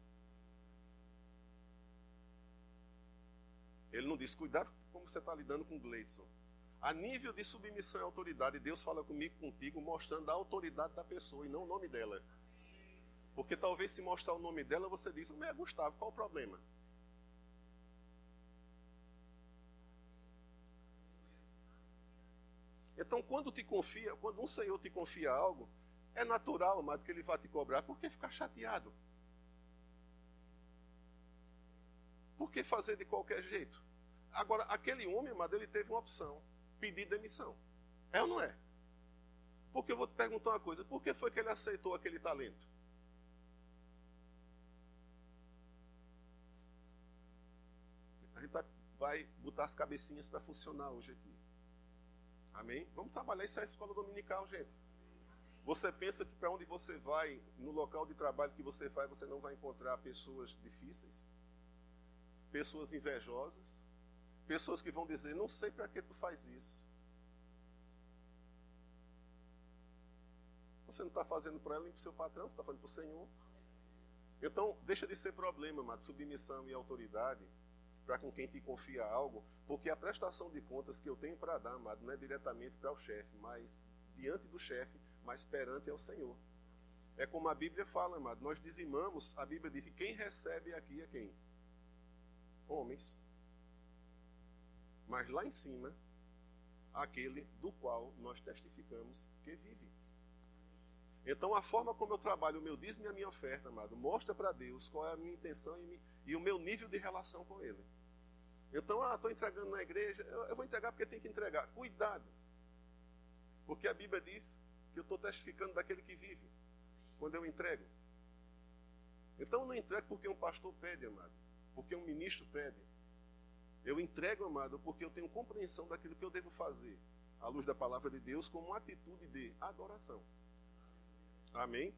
Ele não disse, cuidado como você está lidando com o Gleidson. A nível de submissão e autoridade, Deus fala comigo, contigo, mostrando a autoridade da pessoa e não o nome dela. Porque talvez se mostrar o nome dela, você diz, não é Gustavo, qual o problema? Então, quando um Senhor te confia algo, é natural, amado, que ele vá te cobrar. Por que ficar chateado? Por que fazer de qualquer jeito? Agora, aquele homem, amado, ele teve uma opção: pedir demissão. É ou não é? Porque eu vou te perguntar uma coisa: por que foi que ele aceitou aquele talento? A gente vai botar as cabecinhas para funcionar hoje aqui. Amém? Vamos trabalhar isso na escola dominical, gente. Você pensa que para onde você vai, no local de trabalho que você vai, você não vai encontrar pessoas difíceis? Pessoas invejosas? Pessoas que vão dizer, não sei para que tu faz isso. Você não está fazendo para ela nem para o seu patrão, você está fazendo para o Senhor. Então, deixa de ser problema, amado, submissão e autoridade para com quem te confia algo, porque a prestação de contas que eu tenho para dar, amado, não é diretamente para o chefe, mas diante do chefe, mas perante ao Senhor. É como a Bíblia fala, amado, nós dizimamos, a Bíblia diz que quem recebe aqui é quem? Homens. Mas lá em cima, aquele do qual nós testificamos que vive. Então a forma como eu trabalho o meu dízimo e a minha oferta, amado, mostra para Deus qual é a minha intenção e o meu nível de relação com Ele. Então, estou entregando na igreja, eu vou entregar porque tem que entregar. Cuidado. Porque a Bíblia diz que eu estou testificando daquele que vive, quando eu entrego. Então, eu não entrego porque um pastor pede, amado, porque um ministro pede. Eu entrego, amado, porque eu tenho compreensão daquilo que eu devo fazer, à luz da palavra de Deus, como uma atitude de adoração. Amém?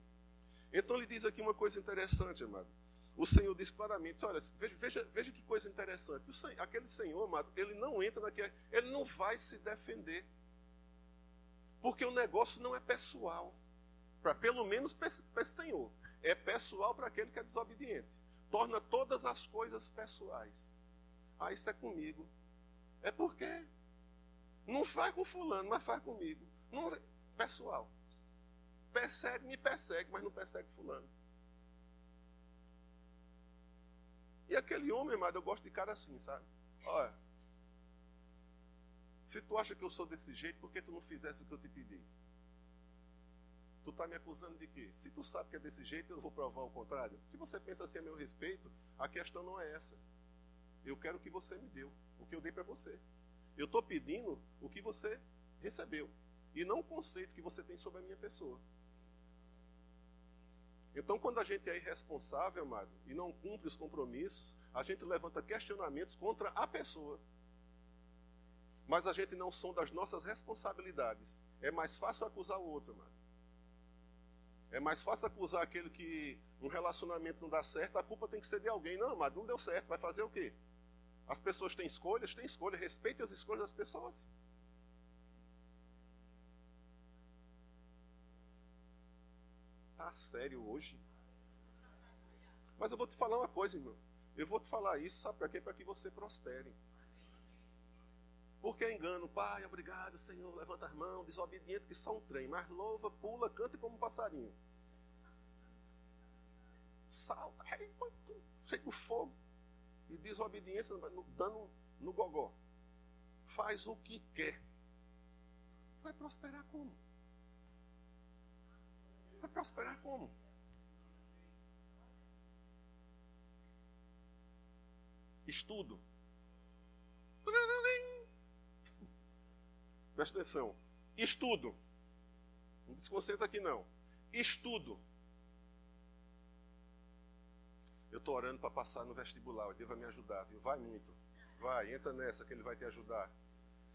Então, ele diz aqui uma coisa interessante, amado. O Senhor diz claramente, olha, veja que coisa interessante. Aquele Senhor, amado, ele não entra naquele, ele não vai se defender. Porque o negócio não é pessoal. Para pelo menos para esse Senhor. É pessoal para aquele que é desobediente. Torna todas as coisas pessoais. Ah, isso é comigo. É porque não faz com fulano, mas faz comigo. Não, pessoal. Me persegue, mas não persegue fulano. E aquele homem, amado, eu gosto de cara assim, sabe? Olha, se tu acha que eu sou desse jeito, por que tu não fizesse o que eu te pedi? Tu está me acusando de quê? Se tu sabe que é desse jeito, eu vou provar o contrário. Se você pensa assim a meu respeito, a questão não é essa. Eu quero o que você me deu, o que eu dei para você. Eu estou pedindo o que você recebeu, e não o conceito que você tem sobre a minha pessoa. Então, quando a gente é irresponsável, amado, e não cumpre os compromissos, a gente levanta questionamentos contra a pessoa. Mas a gente não sonda as nossas responsabilidades. É mais fácil acusar o outro, amado. É mais fácil acusar aquele que um relacionamento não dá certo, a culpa tem que ser de alguém. Não, amado, não deu certo, vai fazer o quê? As pessoas têm escolhas, respeite as escolhas das pessoas. Tá sério hoje? Mas eu vou te falar uma coisa, irmão. Eu vou te falar isso, sabe para quê? Para que você prospere. Porque engano, Pai, obrigado, Senhor, levanta as mãos, desobediente que só um trem, mas louva, pula, canta como um passarinho. Salta, cheio do fogo. E desobediência dando no gogó. Faz o que quer. Vai prosperar como? Vai prosperar como? Estudo. Presta atenção. Estudo. Não desconcentra aqui não. Estudo. Eu estou orando para passar no vestibular, Deus vai me ajudar, viu? Vai muito. Vai, entra nessa que Ele vai te ajudar.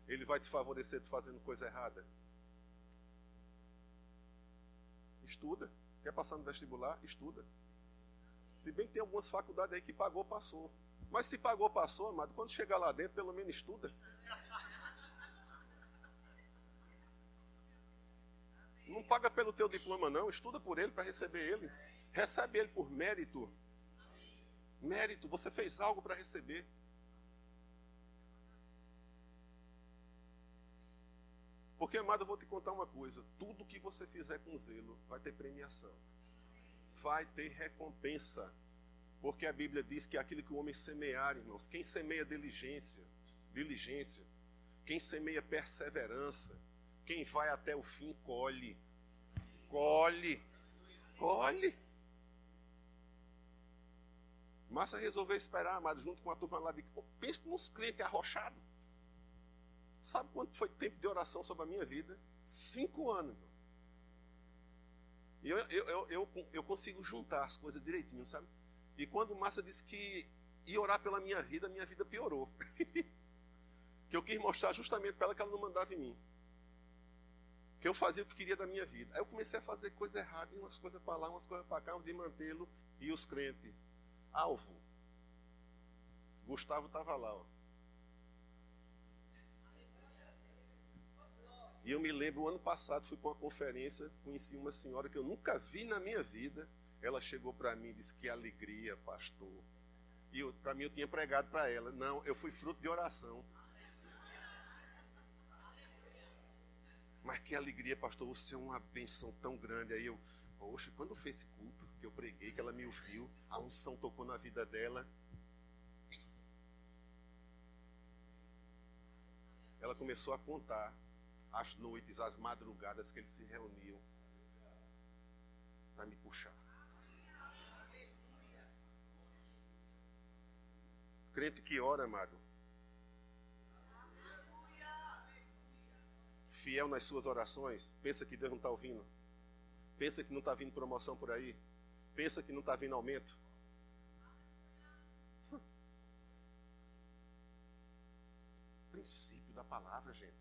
Ele vai te favorecer tu fazendo coisa errada. Estuda. Quer passar no vestibular? Estuda. Se bem que tem algumas faculdades aí que pagou, passou. Mas se pagou, passou, amado, quando chegar lá dentro, pelo menos estuda. Não paga pelo teu diploma, não. Estuda por ele, para receber ele. Recebe ele por mérito. Mérito, você fez algo para receber. Porque, amado, eu vou te contar uma coisa. Tudo que você fizer com zelo vai ter premiação. Vai ter recompensa. Porque a Bíblia diz que aquilo que o homem semear, irmãos, quem semeia diligência, quem semeia perseverança, quem vai até o fim, colhe. Colhe. Márcia resolveu esperar, amado, junto com a turma lá de... Pensa nos crentes arrochados. Sabe quanto foi tempo de oração sobre a minha vida? 5 anos, irmão. E eu consigo juntar as coisas direitinho, sabe? E quando Márcia disse que ia orar pela minha vida piorou. Que eu quis mostrar justamente para ela que ela não mandava em mim. Que eu fazia o que queria da minha vida. Aí eu comecei a fazer coisa errada, umas coisas para lá, umas coisas para cá, um de mantê-lo. E os crentes, alvo. Gustavo estava lá, ó. E eu me lembro, o ano passado, fui para uma conferência, conheci uma senhora que eu nunca vi na minha vida. Ela chegou para mim e disse, que alegria, pastor. E para mim eu tinha pregado para ela. Não, eu fui fruto de oração. Mas que alegria, pastor, você é uma benção tão grande. Aí eu, poxa, quando foi esse culto que eu preguei, que ela me ouviu, a unção tocou na vida dela. Ela começou a contar as noites, as madrugadas que eles se reuniam para me puxar. Crente que ora, amado, fiel nas suas orações, pensa que Deus não está ouvindo, pensa que não está vindo promoção por aí, pensa que não está vindo aumento. Princípio da palavra, gente.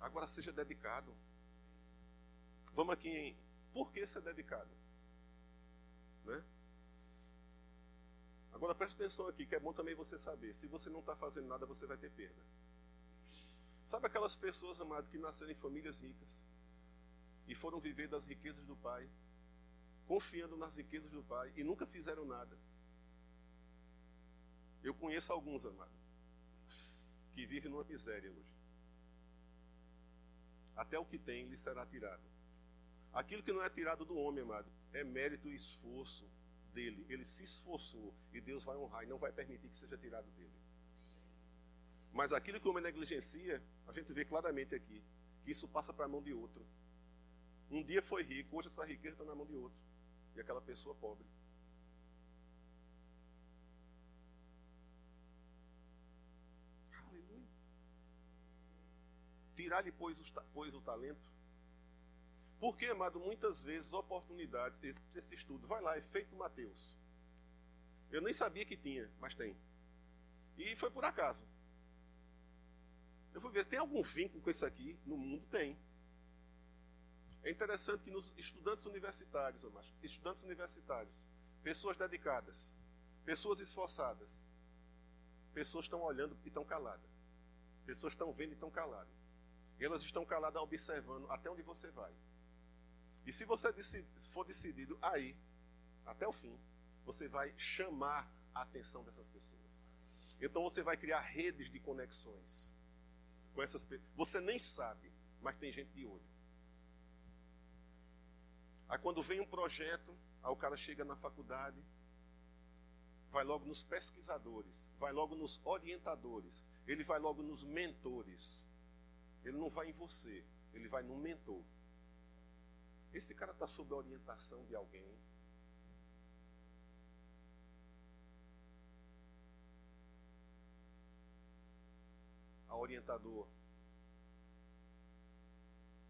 Agora seja dedicado. Vamos aqui em por que ser dedicado, né? Agora preste atenção aqui, que é bom também você saber. Se você não está fazendo nada, você vai ter perda. Sabe aquelas pessoas, amado, que nasceram em famílias ricas e foram viver das riquezas do Pai, confiando nas riquezas do Pai e nunca fizeram nada? Eu conheço alguns, amado, que vivem numa miséria hoje. Até o que tem lhe será tirado. Aquilo que não é tirado do homem, amado, é mérito e esforço dele. Ele se esforçou e Deus vai honrar e não vai permitir que seja tirado dele. Mas aquilo que o homem negligencia, a gente vê claramente aqui, que isso passa para a mão de outro. Um dia foi rico, hoje essa riqueza está na mão de outro. E aquela pessoa pobre. Aleluia. Tirar-lhe, pois, o talento. Porque, amado, muitas vezes, oportunidades, existe esse estudo, vai lá, efeito Mateus. Eu nem sabia que tinha, mas tem. E foi por acaso. Eu fui ver se tem algum vínculo com isso aqui no mundo, tem. É interessante que nos estudantes universitários, pessoas dedicadas, pessoas esforçadas, pessoas estão olhando e estão caladas. Pessoas estão vendo e estão caladas. Elas estão caladas observando até onde você vai. E se você for decidido aí, até o fim, você vai chamar a atenção dessas pessoas. Então você vai criar redes de conexões com essas pessoas. Você nem sabe, mas tem gente de olho. Aí quando vem um projeto, aí o cara chega na faculdade, vai logo nos pesquisadores, vai logo nos orientadores, ele vai logo nos mentores. Ele não vai em você, ele vai no mentor. Esse cara está sob a orientação de alguém. A orientador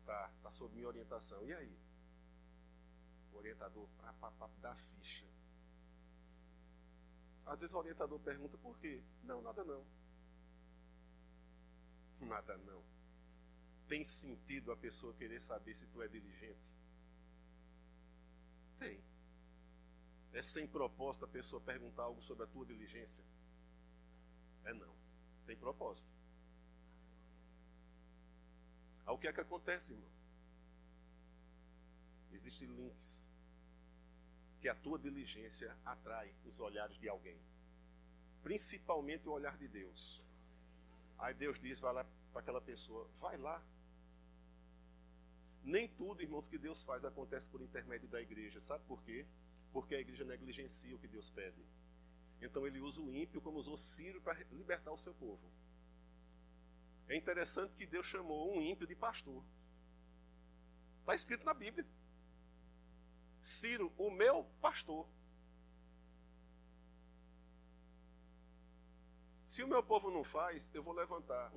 está sob minha orientação. E aí? O orientador dá ficha. Às vezes o orientador pergunta, por quê? Não, nada não. Nada não. Tem sentido a pessoa querer saber se tu é diligente? Tem. É sem propósito a pessoa perguntar algo sobre a tua diligência? É não. Tem propósito. Aí o que é que acontece, irmão? Existem links que a tua diligência atrai os olhares de alguém. Principalmente o olhar de Deus. Aí Deus diz, vai lá para aquela pessoa, vai lá. Nem tudo, irmãos, que Deus faz acontece por intermédio da igreja. Sabe por quê? Porque a igreja negligencia o que Deus pede. Então ele usa o ímpio como usou Ciro para libertar o seu povo. É interessante que Deus chamou um ímpio de pastor. Está escrito na Bíblia. Ciro, o meu pastor. Se o meu povo não faz, eu vou levantar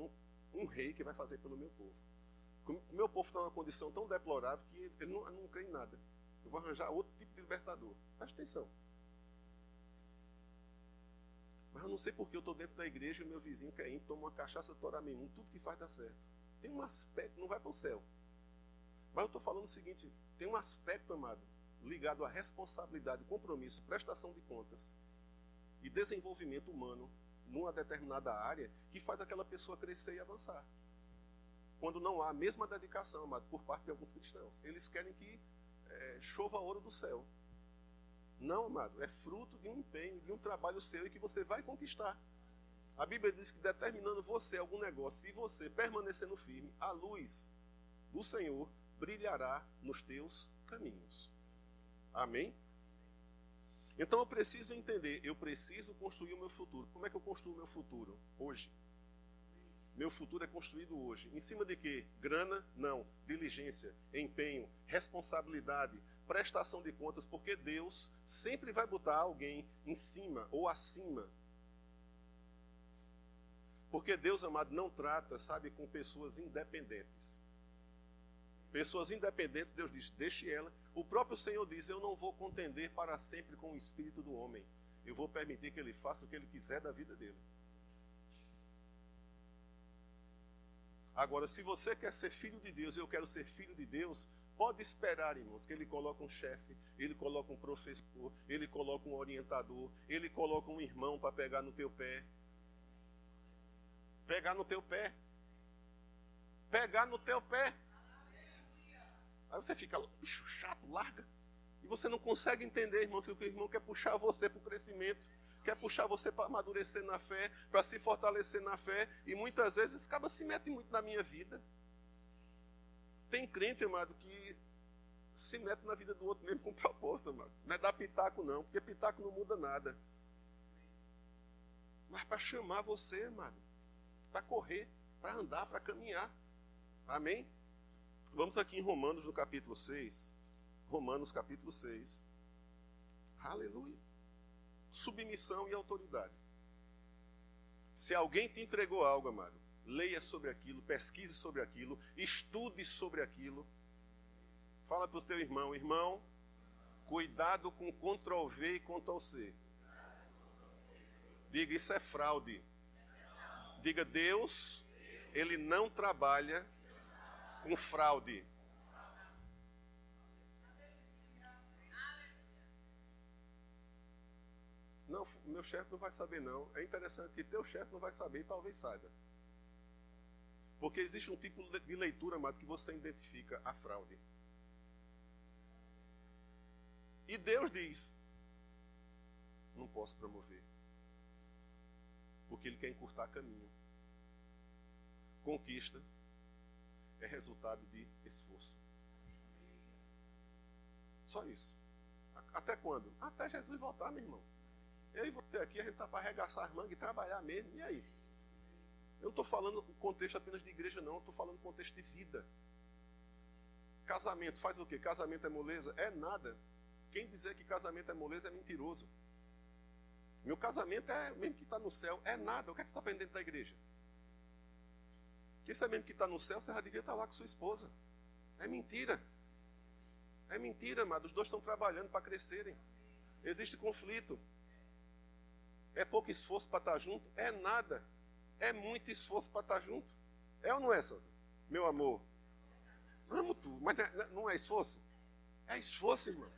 um rei que vai fazer pelo meu povo. O meu povo está numa condição tão deplorável que ele não crê em nada. Eu vou arranjar outro tipo de libertador. Presta atenção. Mas eu não sei porque eu estou dentro da igreja e o meu vizinho que é ímpio toma uma cachaça toramemum, tudo que faz dá certo. Tem um aspecto, não vai para o céu. Mas eu estou falando o seguinte, tem um aspecto, amado, ligado à responsabilidade, compromisso, prestação de contas e desenvolvimento humano numa determinada área que faz aquela pessoa crescer e avançar. Quando não há a mesma dedicação, amado, por parte de alguns cristãos. Eles querem que chova ouro do céu. Não, amado, é fruto de um empenho, de um trabalho seu e que você vai conquistar. A Bíblia diz que determinando você algum negócio, se você permanecendo firme, a luz do Senhor brilhará nos teus caminhos. Amém? Então eu preciso entender, eu preciso construir o meu futuro. Como é que eu construo o meu futuro? Hoje. Meu futuro é construído hoje. Em cima de quê? Grana? Não. Diligência, empenho, responsabilidade, prestação de contas, porque Deus sempre vai botar alguém em cima ou acima. Porque Deus, amado, não trata, sabe, com pessoas independentes. Pessoas independentes, Deus diz, deixe ela. O próprio Senhor diz, eu não vou contender para sempre com o espírito do homem. Eu vou permitir que ele faça o que ele quiser da vida dele. Agora, se você quer ser filho de Deus e eu quero ser filho de Deus, pode esperar, irmãos, que ele coloque um chefe, ele coloca um professor, ele coloca um orientador, ele coloca um irmão para pegar no teu pé. Pegar no teu pé. Pegar no teu pé. Aí você fica, bicho chato, larga. E você não consegue entender, irmãos, que o irmão quer puxar você para o crescimento. Quer puxar você para amadurecer na fé, para se fortalecer na fé. E muitas vezes acaba se mete muito na minha vida. Tem crente, amado, que se mete na vida do outro mesmo com propósito, amado. Não é dar pitaco não, porque pitaco não muda nada. Mas para chamar você, amado. Para correr, para andar, para caminhar. Amém? Vamos aqui em Romanos, no capítulo 6. Romanos, capítulo 6. Aleluia. Submissão e autoridade. Se alguém te entregou algo, amado, leia sobre aquilo, pesquise sobre aquilo, estude sobre aquilo. Fala para o teu irmão, irmão, cuidado com Ctrl+V e Ctrl+C. Diga, isso é fraude. Diga, Deus, ele não trabalha com fraude. Não, meu chefe não vai saber não. É interessante que teu chefe não vai saber e talvez saiba. Porque existe um tipo de leitura, amado, que você identifica a fraude. E Deus diz, não posso promover. Porque Ele quer encurtar caminho. Conquista é resultado de esforço. Só isso. Até quando? Até Jesus voltar, meu irmão. Eu e você aqui, a gente está para arregaçar as mangas e trabalhar mesmo. E aí? Eu não estou falando o contexto apenas de igreja, não. Eu estou falando contexto de vida. Casamento faz o quê? Casamento é moleza? É nada. Quem dizer que casamento é moleza é mentiroso. Meu casamento é mesmo que está no céu. É nada. O que é que você está fazendo dentro da igreja? Quem sabe mesmo que está no céu, você já devia estar lá com sua esposa. É mentira. É mentira, amado. Os dois estão trabalhando para crescerem. Existe conflito. É pouco esforço para estar junto? É nada. É muito esforço para estar junto. É ou não é, Sandra? Meu amor. Amo tu, mas não é esforço? É esforço, irmão.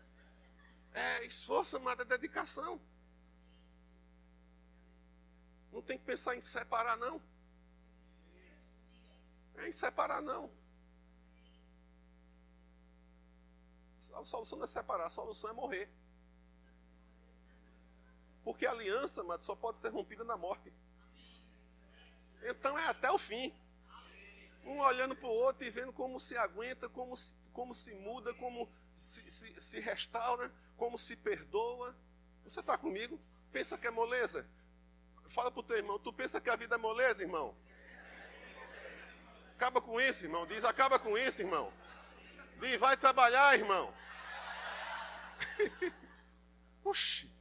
É esforço, amada, é dedicação. Não tem que pensar em separar, não. É em separar, não. A solução não é separar, a solução é morrer. Porque a aliança, amado, só pode ser rompida na morte. Então é até o fim. Um olhando para o outro e vendo como se aguenta, como se muda, como se restaura, como se perdoa. Você está comigo? Pensa que é moleza? Fala para o teu irmão, tu pensa que a vida é moleza, irmão? Acaba com isso, irmão. Diz, acaba com isso, irmão. Diz, vai trabalhar, irmão. Oxi.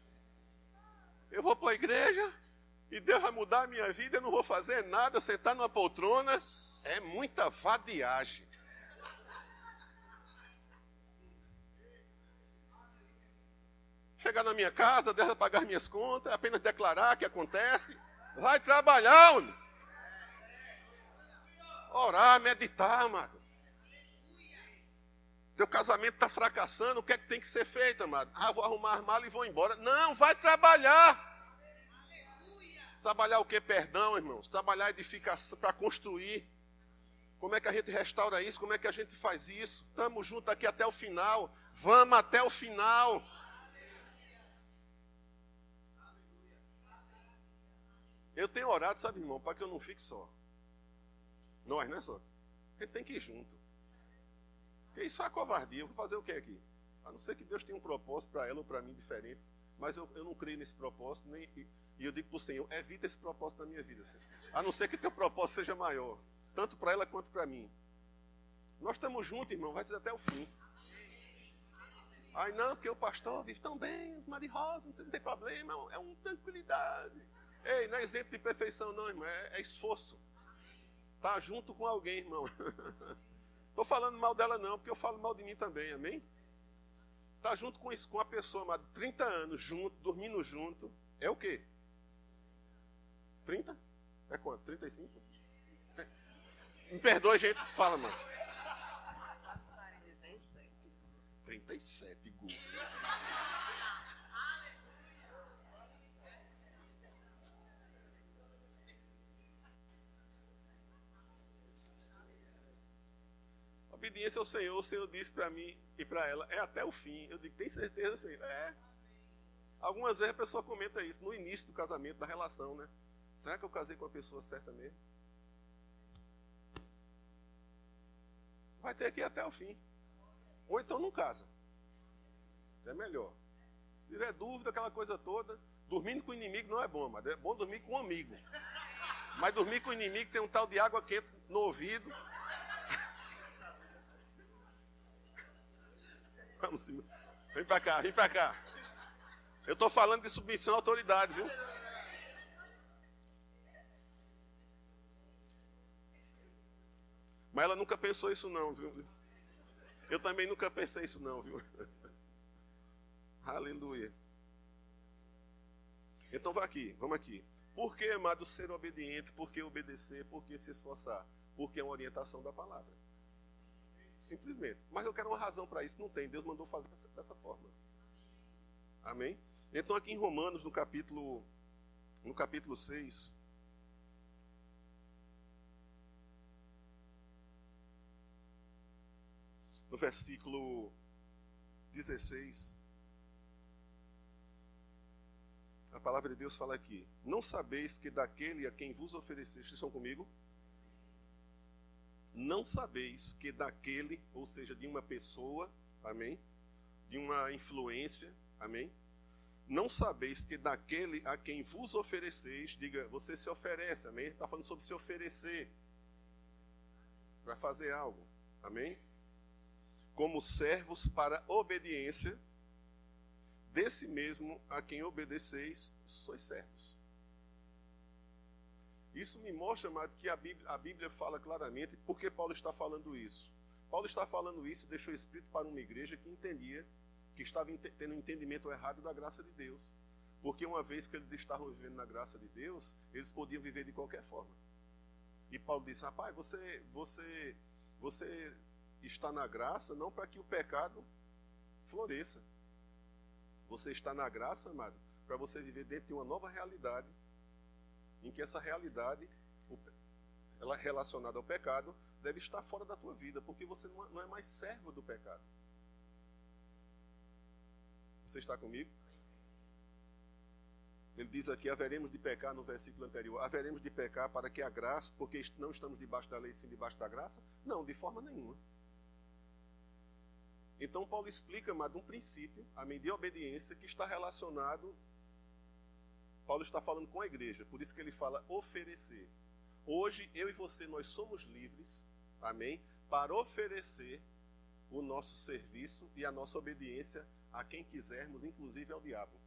Eu vou para a igreja e Deus vai mudar a minha vida, eu não vou fazer nada, sentar numa poltrona. É muita vadiagem. Chegar na minha casa, Deus vai pagar minhas contas, é apenas declarar que acontece. Vai trabalhar, homem. Orar, meditar, amado. Teu casamento está fracassando, o que é que tem que ser feito, amado? Ah, vou arrumar as malas e vou embora. Não, vai trabalhar. Trabalhar o que? Perdão, irmãos. Trabalhar edificação para construir. Como é que a gente restaura isso? Como é que a gente faz isso? Estamos juntos aqui até o final. Vamos até o final. Eu tenho orado, sabe, irmão, para que eu não fique só. Nós, né, só? A gente tem que ir junto. Porque isso é covardia. Eu vou fazer o que aqui? A não ser que Deus tenha um propósito para ela ou para mim diferente. Mas eu não creio nesse propósito. E eu digo para o Senhor, evita esse propósito na minha vida. Senhor. A não ser que teu propósito seja maior. Tanto para ela quanto para mim. Nós estamos juntos, irmão. Vai ser até o fim. Ai, não, porque o pastor vive tão bem. Maria Rosa, não tem problema. É uma tranquilidade. Ei, não é exemplo de perfeição, não, irmão. É esforço. Tá junto com alguém, irmão. Estou falando mal dela não, porque eu falo mal de mim também, amém? Tá junto com a pessoa, amado, 30 anos junto, dormindo junto, é o quê? 30? É quanto? 35? Me perdoe, gente, fala, Márcia. 37, Gu. Obediência ao Senhor, o Senhor disse para mim e para ela, é até o fim. Eu digo, tem certeza, Senhor? É. Algumas vezes a pessoa comenta isso no início do casamento, da relação, né? Será que eu casei com a pessoa certa mesmo? Vai ter que ir até o fim. Ou então não casa. É melhor. Se tiver dúvida, aquela coisa toda, dormindo com o inimigo não é bom, mas é bom dormir com um amigo. Mas dormir com o inimigo tem um tal de água quente no ouvido. Vamos, vem pra cá, vem pra cá. Eu estou falando de submissão à autoridade, viu? Mas ela nunca pensou isso não, viu? Eu também nunca pensei isso não, viu? Aleluia. Então vamos aqui. Por que, amado, ser obediente? Por que obedecer? Por que se esforçar? Porque é uma orientação da palavra. Simplesmente. Mas eu quero uma razão para isso. Não tem. Deus mandou fazer dessa forma. Amém? Então aqui em Romanos, no capítulo 6, no versículo 16, a palavra de Deus fala aqui, não sabeis que daquele a quem vos ofereceste, estão comigo? Não sabeis que daquele, ou seja, de uma pessoa, amém? De uma influência, amém? Não sabeis que daquele a quem vos ofereceis, diga, você se oferece, amém? Está falando sobre se oferecer para fazer algo, amém? Como servos para obediência, desse mesmo a quem obedeceis, sois servos. Isso me mostra, amado, que a Bíblia fala claramente por que Paulo está falando isso. Paulo está falando isso e deixou escrito para uma igreja que entendia que estava tendo um entendimento errado da graça de Deus. Porque uma vez que eles estavam vivendo na graça de Deus, eles podiam viver de qualquer forma. E Paulo disse, rapaz, você está na graça não para que o pecado floresça. Você está na graça, amado, para você viver dentro de uma nova realidade, em que essa realidade, ela relacionada ao pecado, deve estar fora da tua vida, porque você não é mais servo do pecado. Você está comigo? Ele diz aqui, haveremos de pecar, no versículo anterior, haveremos de pecar para que a graça, porque não estamos debaixo da lei, sim debaixo da graça? Não, de forma nenhuma. Então Paulo explica, amado, um princípio, amém, de obediência que está relacionado, Paulo está falando com a igreja, por isso que ele fala oferecer. Hoje, eu e você, nós somos livres, amém, para oferecer o nosso serviço e a nossa obediência a quem quisermos, inclusive ao diabo.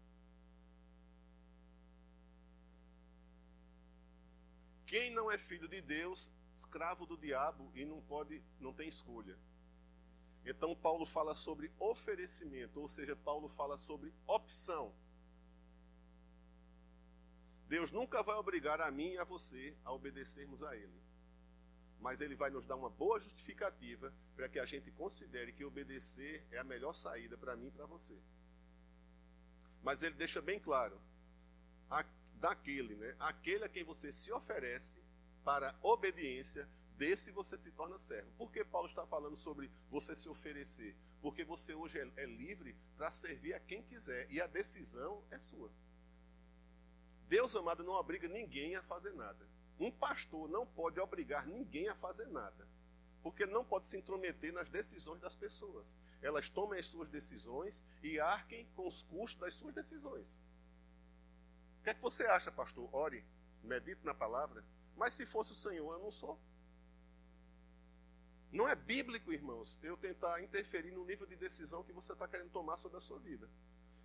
Quem não é filho de Deus, escravo do diabo e não tem escolha. Então Paulo fala sobre oferecimento, ou seja, Paulo fala sobre opção. Deus nunca vai obrigar a mim e a você a obedecermos a Ele. Mas Ele vai nos dar uma boa justificativa para que a gente considere que obedecer é a melhor saída para mim e para você. Mas Ele deixa bem claro, aquele a quem você se oferece para obediência, desse você se torna servo. Por que Paulo está falando sobre você se oferecer? Porque você hoje é livre para servir a quem quiser, e a decisão é sua. Deus, amado, não obriga ninguém a fazer nada. Um pastor não pode obrigar ninguém a fazer nada, porque não pode se intrometer nas decisões das pessoas. Elas tomem as suas decisões e arquem com os custos das suas decisões. O que é que você acha, pastor? Ore, medite na palavra. Mas se fosse o Senhor, eu não sou. Não é bíblico, irmãos, eu tentar interferir no nível de decisão que você está querendo tomar sobre a sua vida.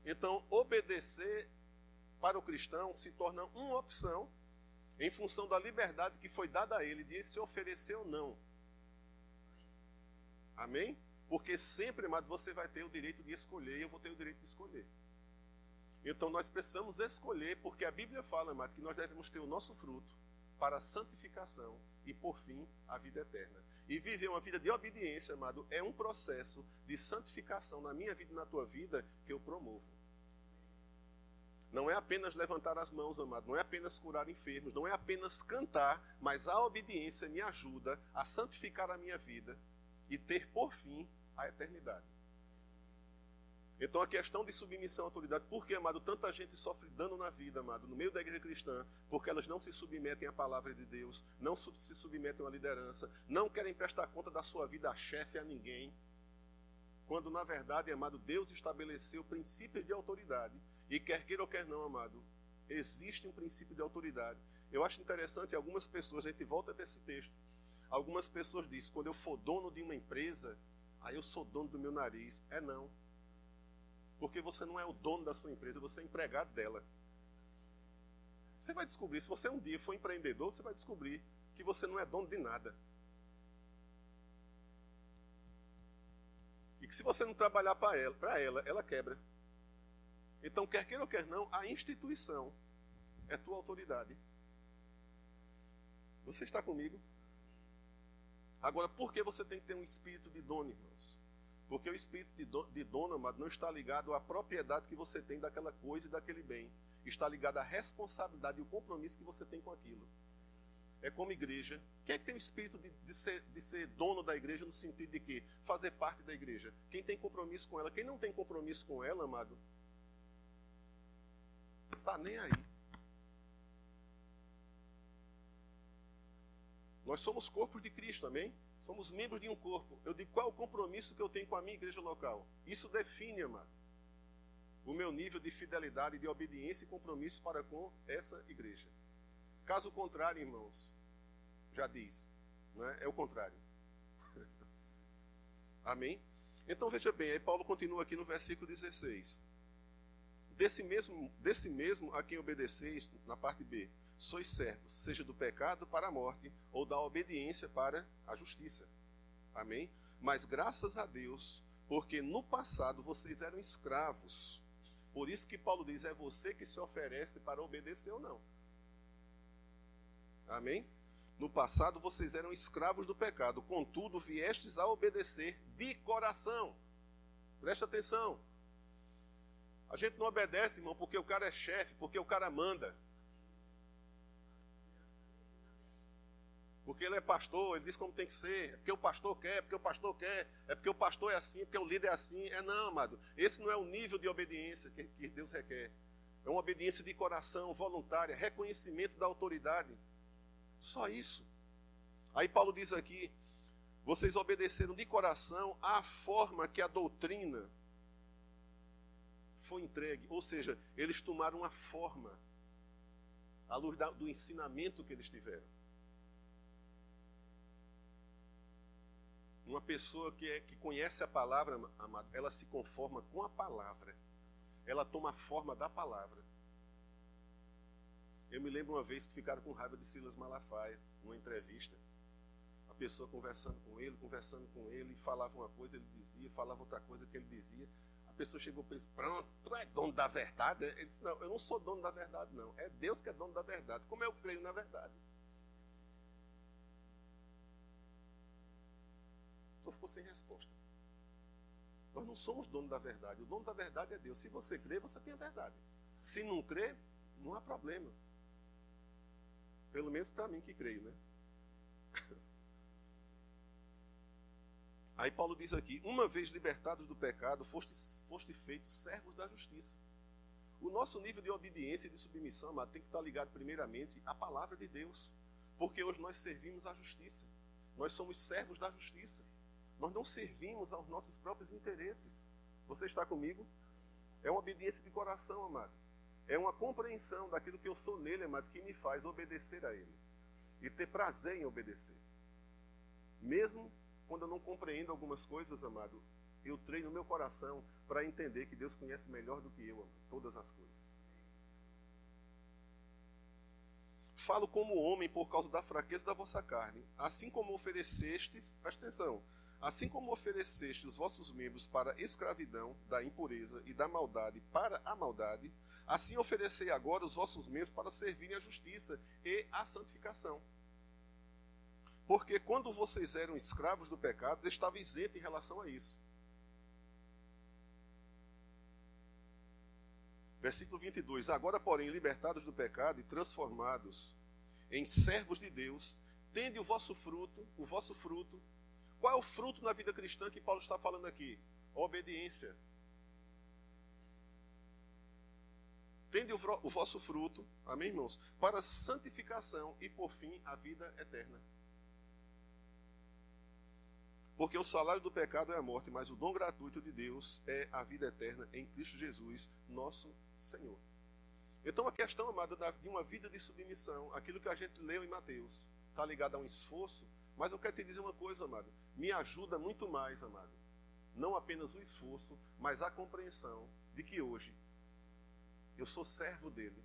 Então, obedecer para o cristão se torna uma opção em função da liberdade que foi dada a ele de se oferecer ou não. Amém? Porque sempre, amado, você vai ter o direito de escolher e eu vou ter o direito de escolher. Então nós precisamos escolher, porque a Bíblia fala, amado, que nós devemos ter o nosso fruto para a santificação e, por fim, a vida eterna. E viver uma vida de obediência, amado, é um processo de santificação na minha vida e na tua vida que eu promovo. Não é apenas levantar as mãos, amado, não é apenas curar enfermos, não é apenas cantar, mas a obediência me ajuda a santificar a minha vida e ter, por fim, a eternidade. Então a questão de submissão à autoridade, por que, amado, tanta gente sofre dano na vida, amado, no meio da igreja cristã, porque elas não se submetem à palavra de Deus, não se submetem à liderança, não querem prestar conta da sua vida a chefe, a ninguém, quando na verdade, amado, Deus estabeleceu princípios de autoridade, e quer queira ou quer não, amado, existe um princípio de autoridade. Eu acho interessante, algumas pessoas, a gente volta para esse texto, algumas pessoas dizem, quando eu for dono de uma empresa, aí eu sou dono do meu nariz. É não. Porque você não é o dono da sua empresa, você é empregado dela. Você vai descobrir, se você um dia for empreendedor, você vai descobrir que você não é dono de nada. E que se você não trabalhar para ela, ela quebra. Então, quer queira ou quer não, a instituição é tua autoridade. Você está comigo? Agora, por que você tem que ter um espírito de dono, irmãos? Porque o espírito de dono, amado, não está ligado à propriedade que você tem daquela coisa e daquele bem. Está ligado à responsabilidade e o compromisso que você tem com aquilo. É como igreja. Quem é que tem o espírito de ser dono da igreja no sentido de quê? Fazer parte da igreja. Quem tem compromisso com ela. Quem não tem compromisso com ela, amado, está nem aí. Nós somos corpos de Cristo, amém? Somos membros de um corpo. Eu digo, qual é o compromisso que eu tenho com a minha igreja local? Isso define, amado, o meu nível de fidelidade, de obediência e compromisso para com essa igreja. Caso contrário, irmãos, já diz, não é? É o contrário. Amém? Então veja bem, aí Paulo continua aqui no versículo 16. Desse mesmo a quem obedeceis, na parte B, sois servos, seja do pecado para a morte, ou da obediência para a justiça. Amém? Mas graças a Deus, porque no passado vocês eram escravos Por isso que Paulo diz, é você que se oferece para obedecer ou não. Amém? No passado vocês eram escravos do pecado, contudo viestes a obedecer de coração. Presta atenção. A gente não obedece, irmão, porque o cara é chefe, porque o cara manda. Porque ele é pastor, ele diz como tem que ser. É porque o pastor quer, é porque o pastor quer. É porque o pastor é assim, é porque o líder é assim. Não, amado. Esse não é o nível de obediência que Deus requer. É uma obediência de coração, voluntária, reconhecimento da autoridade. Só isso. Aí Paulo diz aqui, vocês obedeceram de coração à forma que a doutrina foi entregue. Ou seja, eles tomaram uma forma, à luz do ensinamento que eles tiveram. Uma pessoa que conhece a palavra, amado, ela se conforma com a palavra. Ela toma a forma da palavra. Eu me lembro uma vez que ficaram com raiva de Silas Malafaia, numa entrevista. A pessoa conversando com ele, falava uma coisa, ele dizia, falava outra coisa que ele dizia. A pessoa chegou e disse, pronto, tu é dono da verdade? Ele disse, não, eu não sou dono da verdade, não. É Deus que é dono da verdade. Como eu creio na verdade? Então ficou sem resposta. Nós não somos dono da verdade. O dono da verdade é Deus. Se você crê, você tem a verdade. Se não crê, não há problema. Pelo menos para mim que creio, né? Aí Paulo diz aqui, uma vez libertados do pecado, foste feitos servos da justiça. O nosso nível de obediência e de submissão, amado, tem que estar ligado primeiramente à palavra de Deus. Porque hoje nós servimos a justiça. Nós somos servos da justiça. Nós não servimos aos nossos próprios interesses. Você está comigo? É uma obediência de coração, amado. É uma compreensão daquilo que eu sou nele, amado, que me faz obedecer a ele. E ter prazer em obedecer. Mesmo quando eu não compreendo algumas coisas, amado, eu treino meu coração para entender que Deus conhece melhor do que eu, amado, todas as coisas. Falo como homem por causa da fraqueza da vossa carne, assim como oferecestes, presta atenção, assim como oferecestes os vossos membros para a escravidão da impureza e da maldade para a maldade, assim oferecei agora os vossos membros para servirem à justiça e à santificação. Porque quando vocês eram escravos do pecado, estavam isentos em relação a isso. Versículo 22. Agora, porém, libertados do pecado e transformados em servos de Deus, tende o vosso fruto. Qual é o fruto na vida cristã que Paulo está falando aqui? Obediência. Tende o vosso fruto, amém, irmãos? Para a santificação e, por fim, a vida eterna. Porque o salário do pecado é a morte, mas o dom gratuito de Deus é a vida eterna em Cristo Jesus, nosso Senhor. Então a questão, amada, de uma vida de submissão, aquilo que a gente leu em Mateus, está ligado a um esforço, mas eu quero te dizer uma coisa, amado, me ajuda muito mais, amado, não apenas o esforço, mas a compreensão de que hoje eu sou servo dele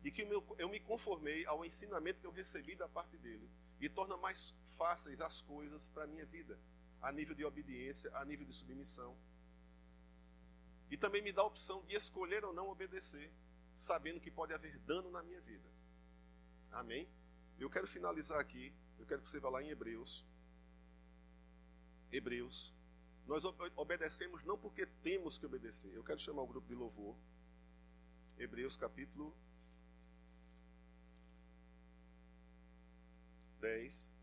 e que eu me conformei ao ensinamento que eu recebi da parte dele e torna mais fáceis as coisas para a minha vida, a nível de obediência, a nível de submissão. E também me dá a opção de escolher ou não obedecer, sabendo que pode haver dano na minha vida. Amém? Eu quero finalizar aqui, eu quero que você vá lá em Hebreus. Hebreus. Nós obedecemos não porque temos que obedecer. Eu quero chamar o grupo de louvor. Hebreus capítulo 10.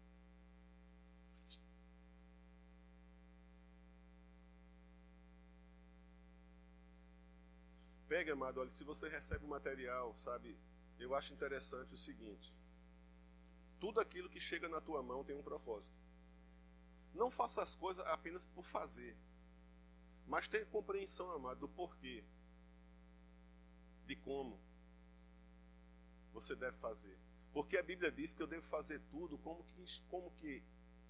Pega, amado, olha, se você recebe o material, sabe, eu acho interessante o seguinte. Tudo aquilo que chega na tua mão tem um propósito. Não faça as coisas apenas por fazer, mas tenha compreensão, amado, do porquê, de como você deve fazer. Porque a Bíblia diz que eu devo fazer tudo como que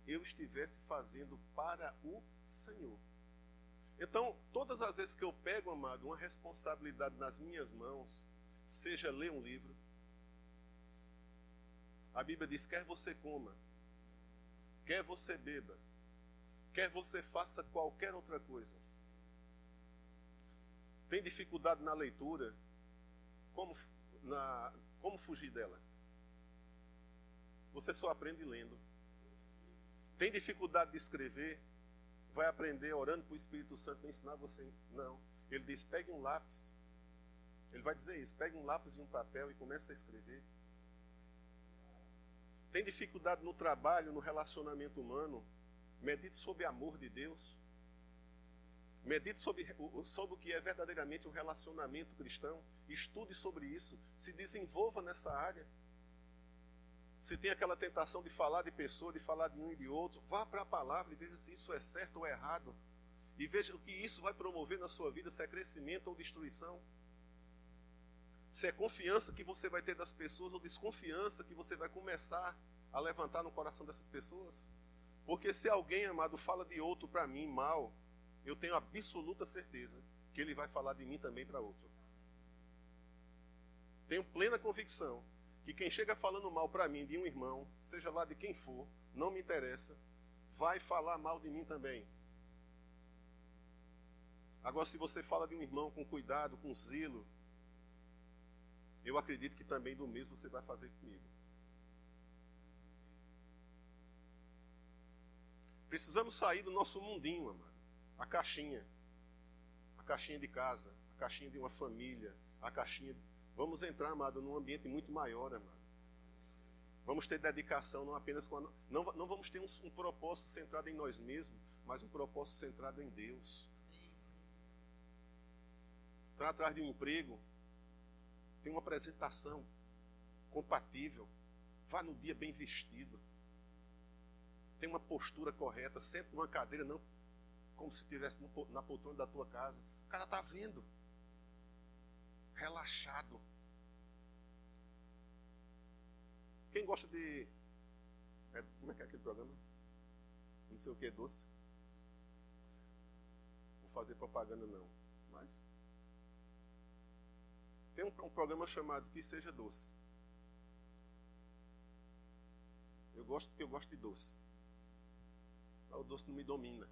eu estivesse fazendo para o Senhor. Então, todas as vezes que eu pego, amado, uma responsabilidade nas minhas mãos, seja ler um livro, a Bíblia diz, quer você coma, quer você beba, quer você faça qualquer outra coisa, Tem dificuldade na leitura? Como fugir dela? Você só aprende lendo. Tem dificuldade de escrever? Vai aprender orando para o Espírito Santo ensinar você? Não. Ele diz, pegue um lápis. Ele vai dizer isso, pegue um lápis e um papel e comece a escrever. Tem dificuldade no trabalho, no relacionamento humano? Medite sobre o amor de Deus. Medite sobre o que é verdadeiramente um relacionamento cristão. Estude sobre isso. Se desenvolva nessa área. Se tem aquela tentação de falar de pessoa, de falar de um e de outro, vá para a palavra e veja se isso é certo ou errado. E veja o que isso vai promover na sua vida, se é crescimento ou destruição. Se é confiança que você vai ter das pessoas ou desconfiança que você vai começar a levantar no coração dessas pessoas. Porque se alguém, amado, fala de outro para mim mal, eu tenho absoluta certeza que ele vai falar de mim também para outro. Tenho plena convicção que quem chega falando mal para mim de um irmão, seja lá de quem for, não me interessa, vai falar mal de mim também. Agora, se você fala de um irmão com cuidado, com zelo, eu acredito que também do mesmo você vai fazer comigo. Precisamos sair do nosso mundinho, amado. A caixinha de casa, a caixinha de uma família, a caixinha... Vamos entrar, amado, num ambiente muito maior, amado. Vamos ter dedicação, não apenas com não vamos ter um propósito centrado em nós mesmos, mas um propósito centrado em Deus. Está atrás de um emprego, tem uma apresentação compatível, vá no dia bem vestido, tem uma postura correta, senta numa cadeira, não como se estivesse na poltrona da tua casa. O cara está vendo. Relaxado. Quem gosta de... como é que é aquele programa? Não sei o que, doce. Vou fazer propaganda não. Mas... tem um programa chamado Que Seja Doce. Eu gosto porque eu gosto de doce. Mas o doce não me domina.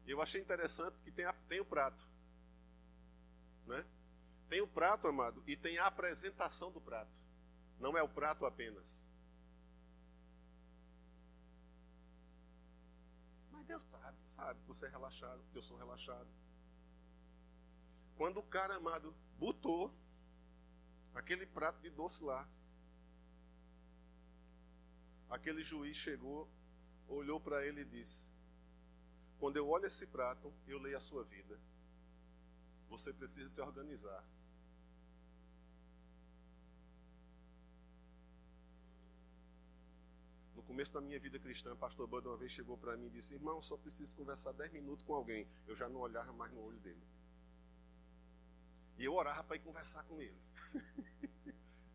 Eu achei interessante que tem o prato. Né? Tem o prato, amado, e tem a apresentação do prato. Não é o prato apenas. Mas Deus sabe que você é relaxado, que eu sou relaxado. Quando o cara, amado, botou aquele prato de doce lá, aquele juiz chegou, olhou para ele e disse: quando eu olho esse prato, eu leio a sua vida. Você precisa se organizar. No começo da minha vida cristã, pastor Bud uma vez chegou para mim e disse: irmão, só preciso conversar 10 minutos com alguém. Eu já não olhava mais no olho dele. E eu orava para ir conversar com ele.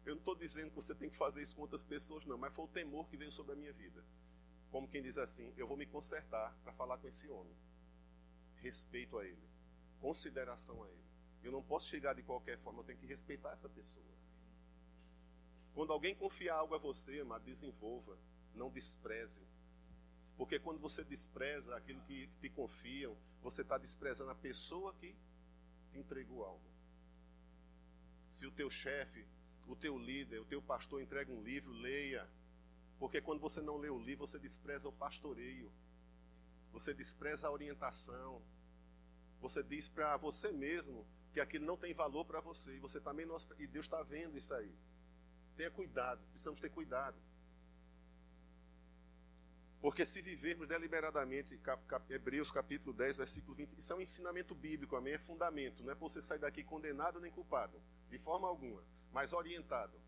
Eu não estou dizendo que você tem que fazer isso com outras pessoas, não, mas foi o temor que veio sobre a minha vida. Como quem diz assim: eu vou me consertar para falar com esse homem. Respeito a ele. Consideração a ele. Eu não posso chegar de qualquer forma, eu tenho que respeitar essa pessoa. Quando alguém confiar algo a você, amado, desenvolva, não despreze. Porque quando você despreza aquilo que te confiam, você está desprezando a pessoa que te entregou algo. Se o teu chefe, o teu líder, o teu pastor entrega um livro, leia. Porque quando você não lê o livro, você despreza o pastoreio. Você despreza a orientação. Você diz para você mesmo que aquilo não tem valor para você. E você está menosprezando. E Deus está vendo isso aí. Tenha cuidado. Precisamos ter cuidado. Porque se vivermos deliberadamente, Hebreus capítulo 10, versículo 20, isso é um ensinamento bíblico, amém? É fundamento. Não é para você sair daqui condenado nem culpado. De forma alguma. Mas orientado.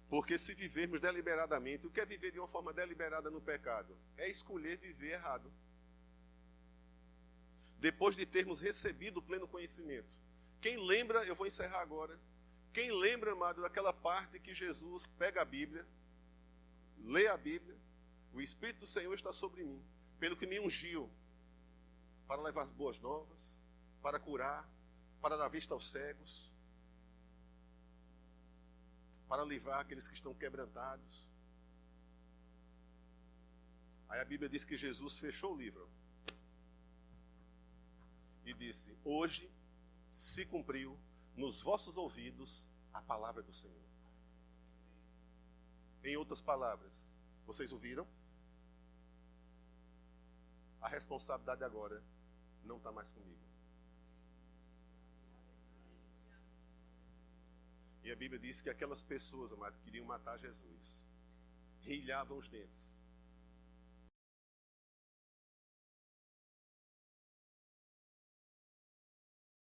Porque se vivermos deliberadamente, o que é viver de uma forma deliberada no pecado? É escolher viver errado. Depois de termos recebido o pleno conhecimento. Quem lembra, eu vou encerrar agora. Quem lembra, amado, daquela parte que Jesus pega a Bíblia, lê a Bíblia, o Espírito do Senhor está sobre mim, pelo que me ungiu, para levar as boas novas, para curar, para dar vista aos cegos, para livrar aqueles que estão quebrantados. Aí a Bíblia diz que Jesus fechou o livro. e disse: hoje se cumpriu nos vossos ouvidos a palavra do Senhor. Em outras palavras, vocês ouviram? A responsabilidade agora não está mais comigo. E a Bíblia diz que aquelas pessoas, amado, que queriam matar Jesus, rilhavam os dentes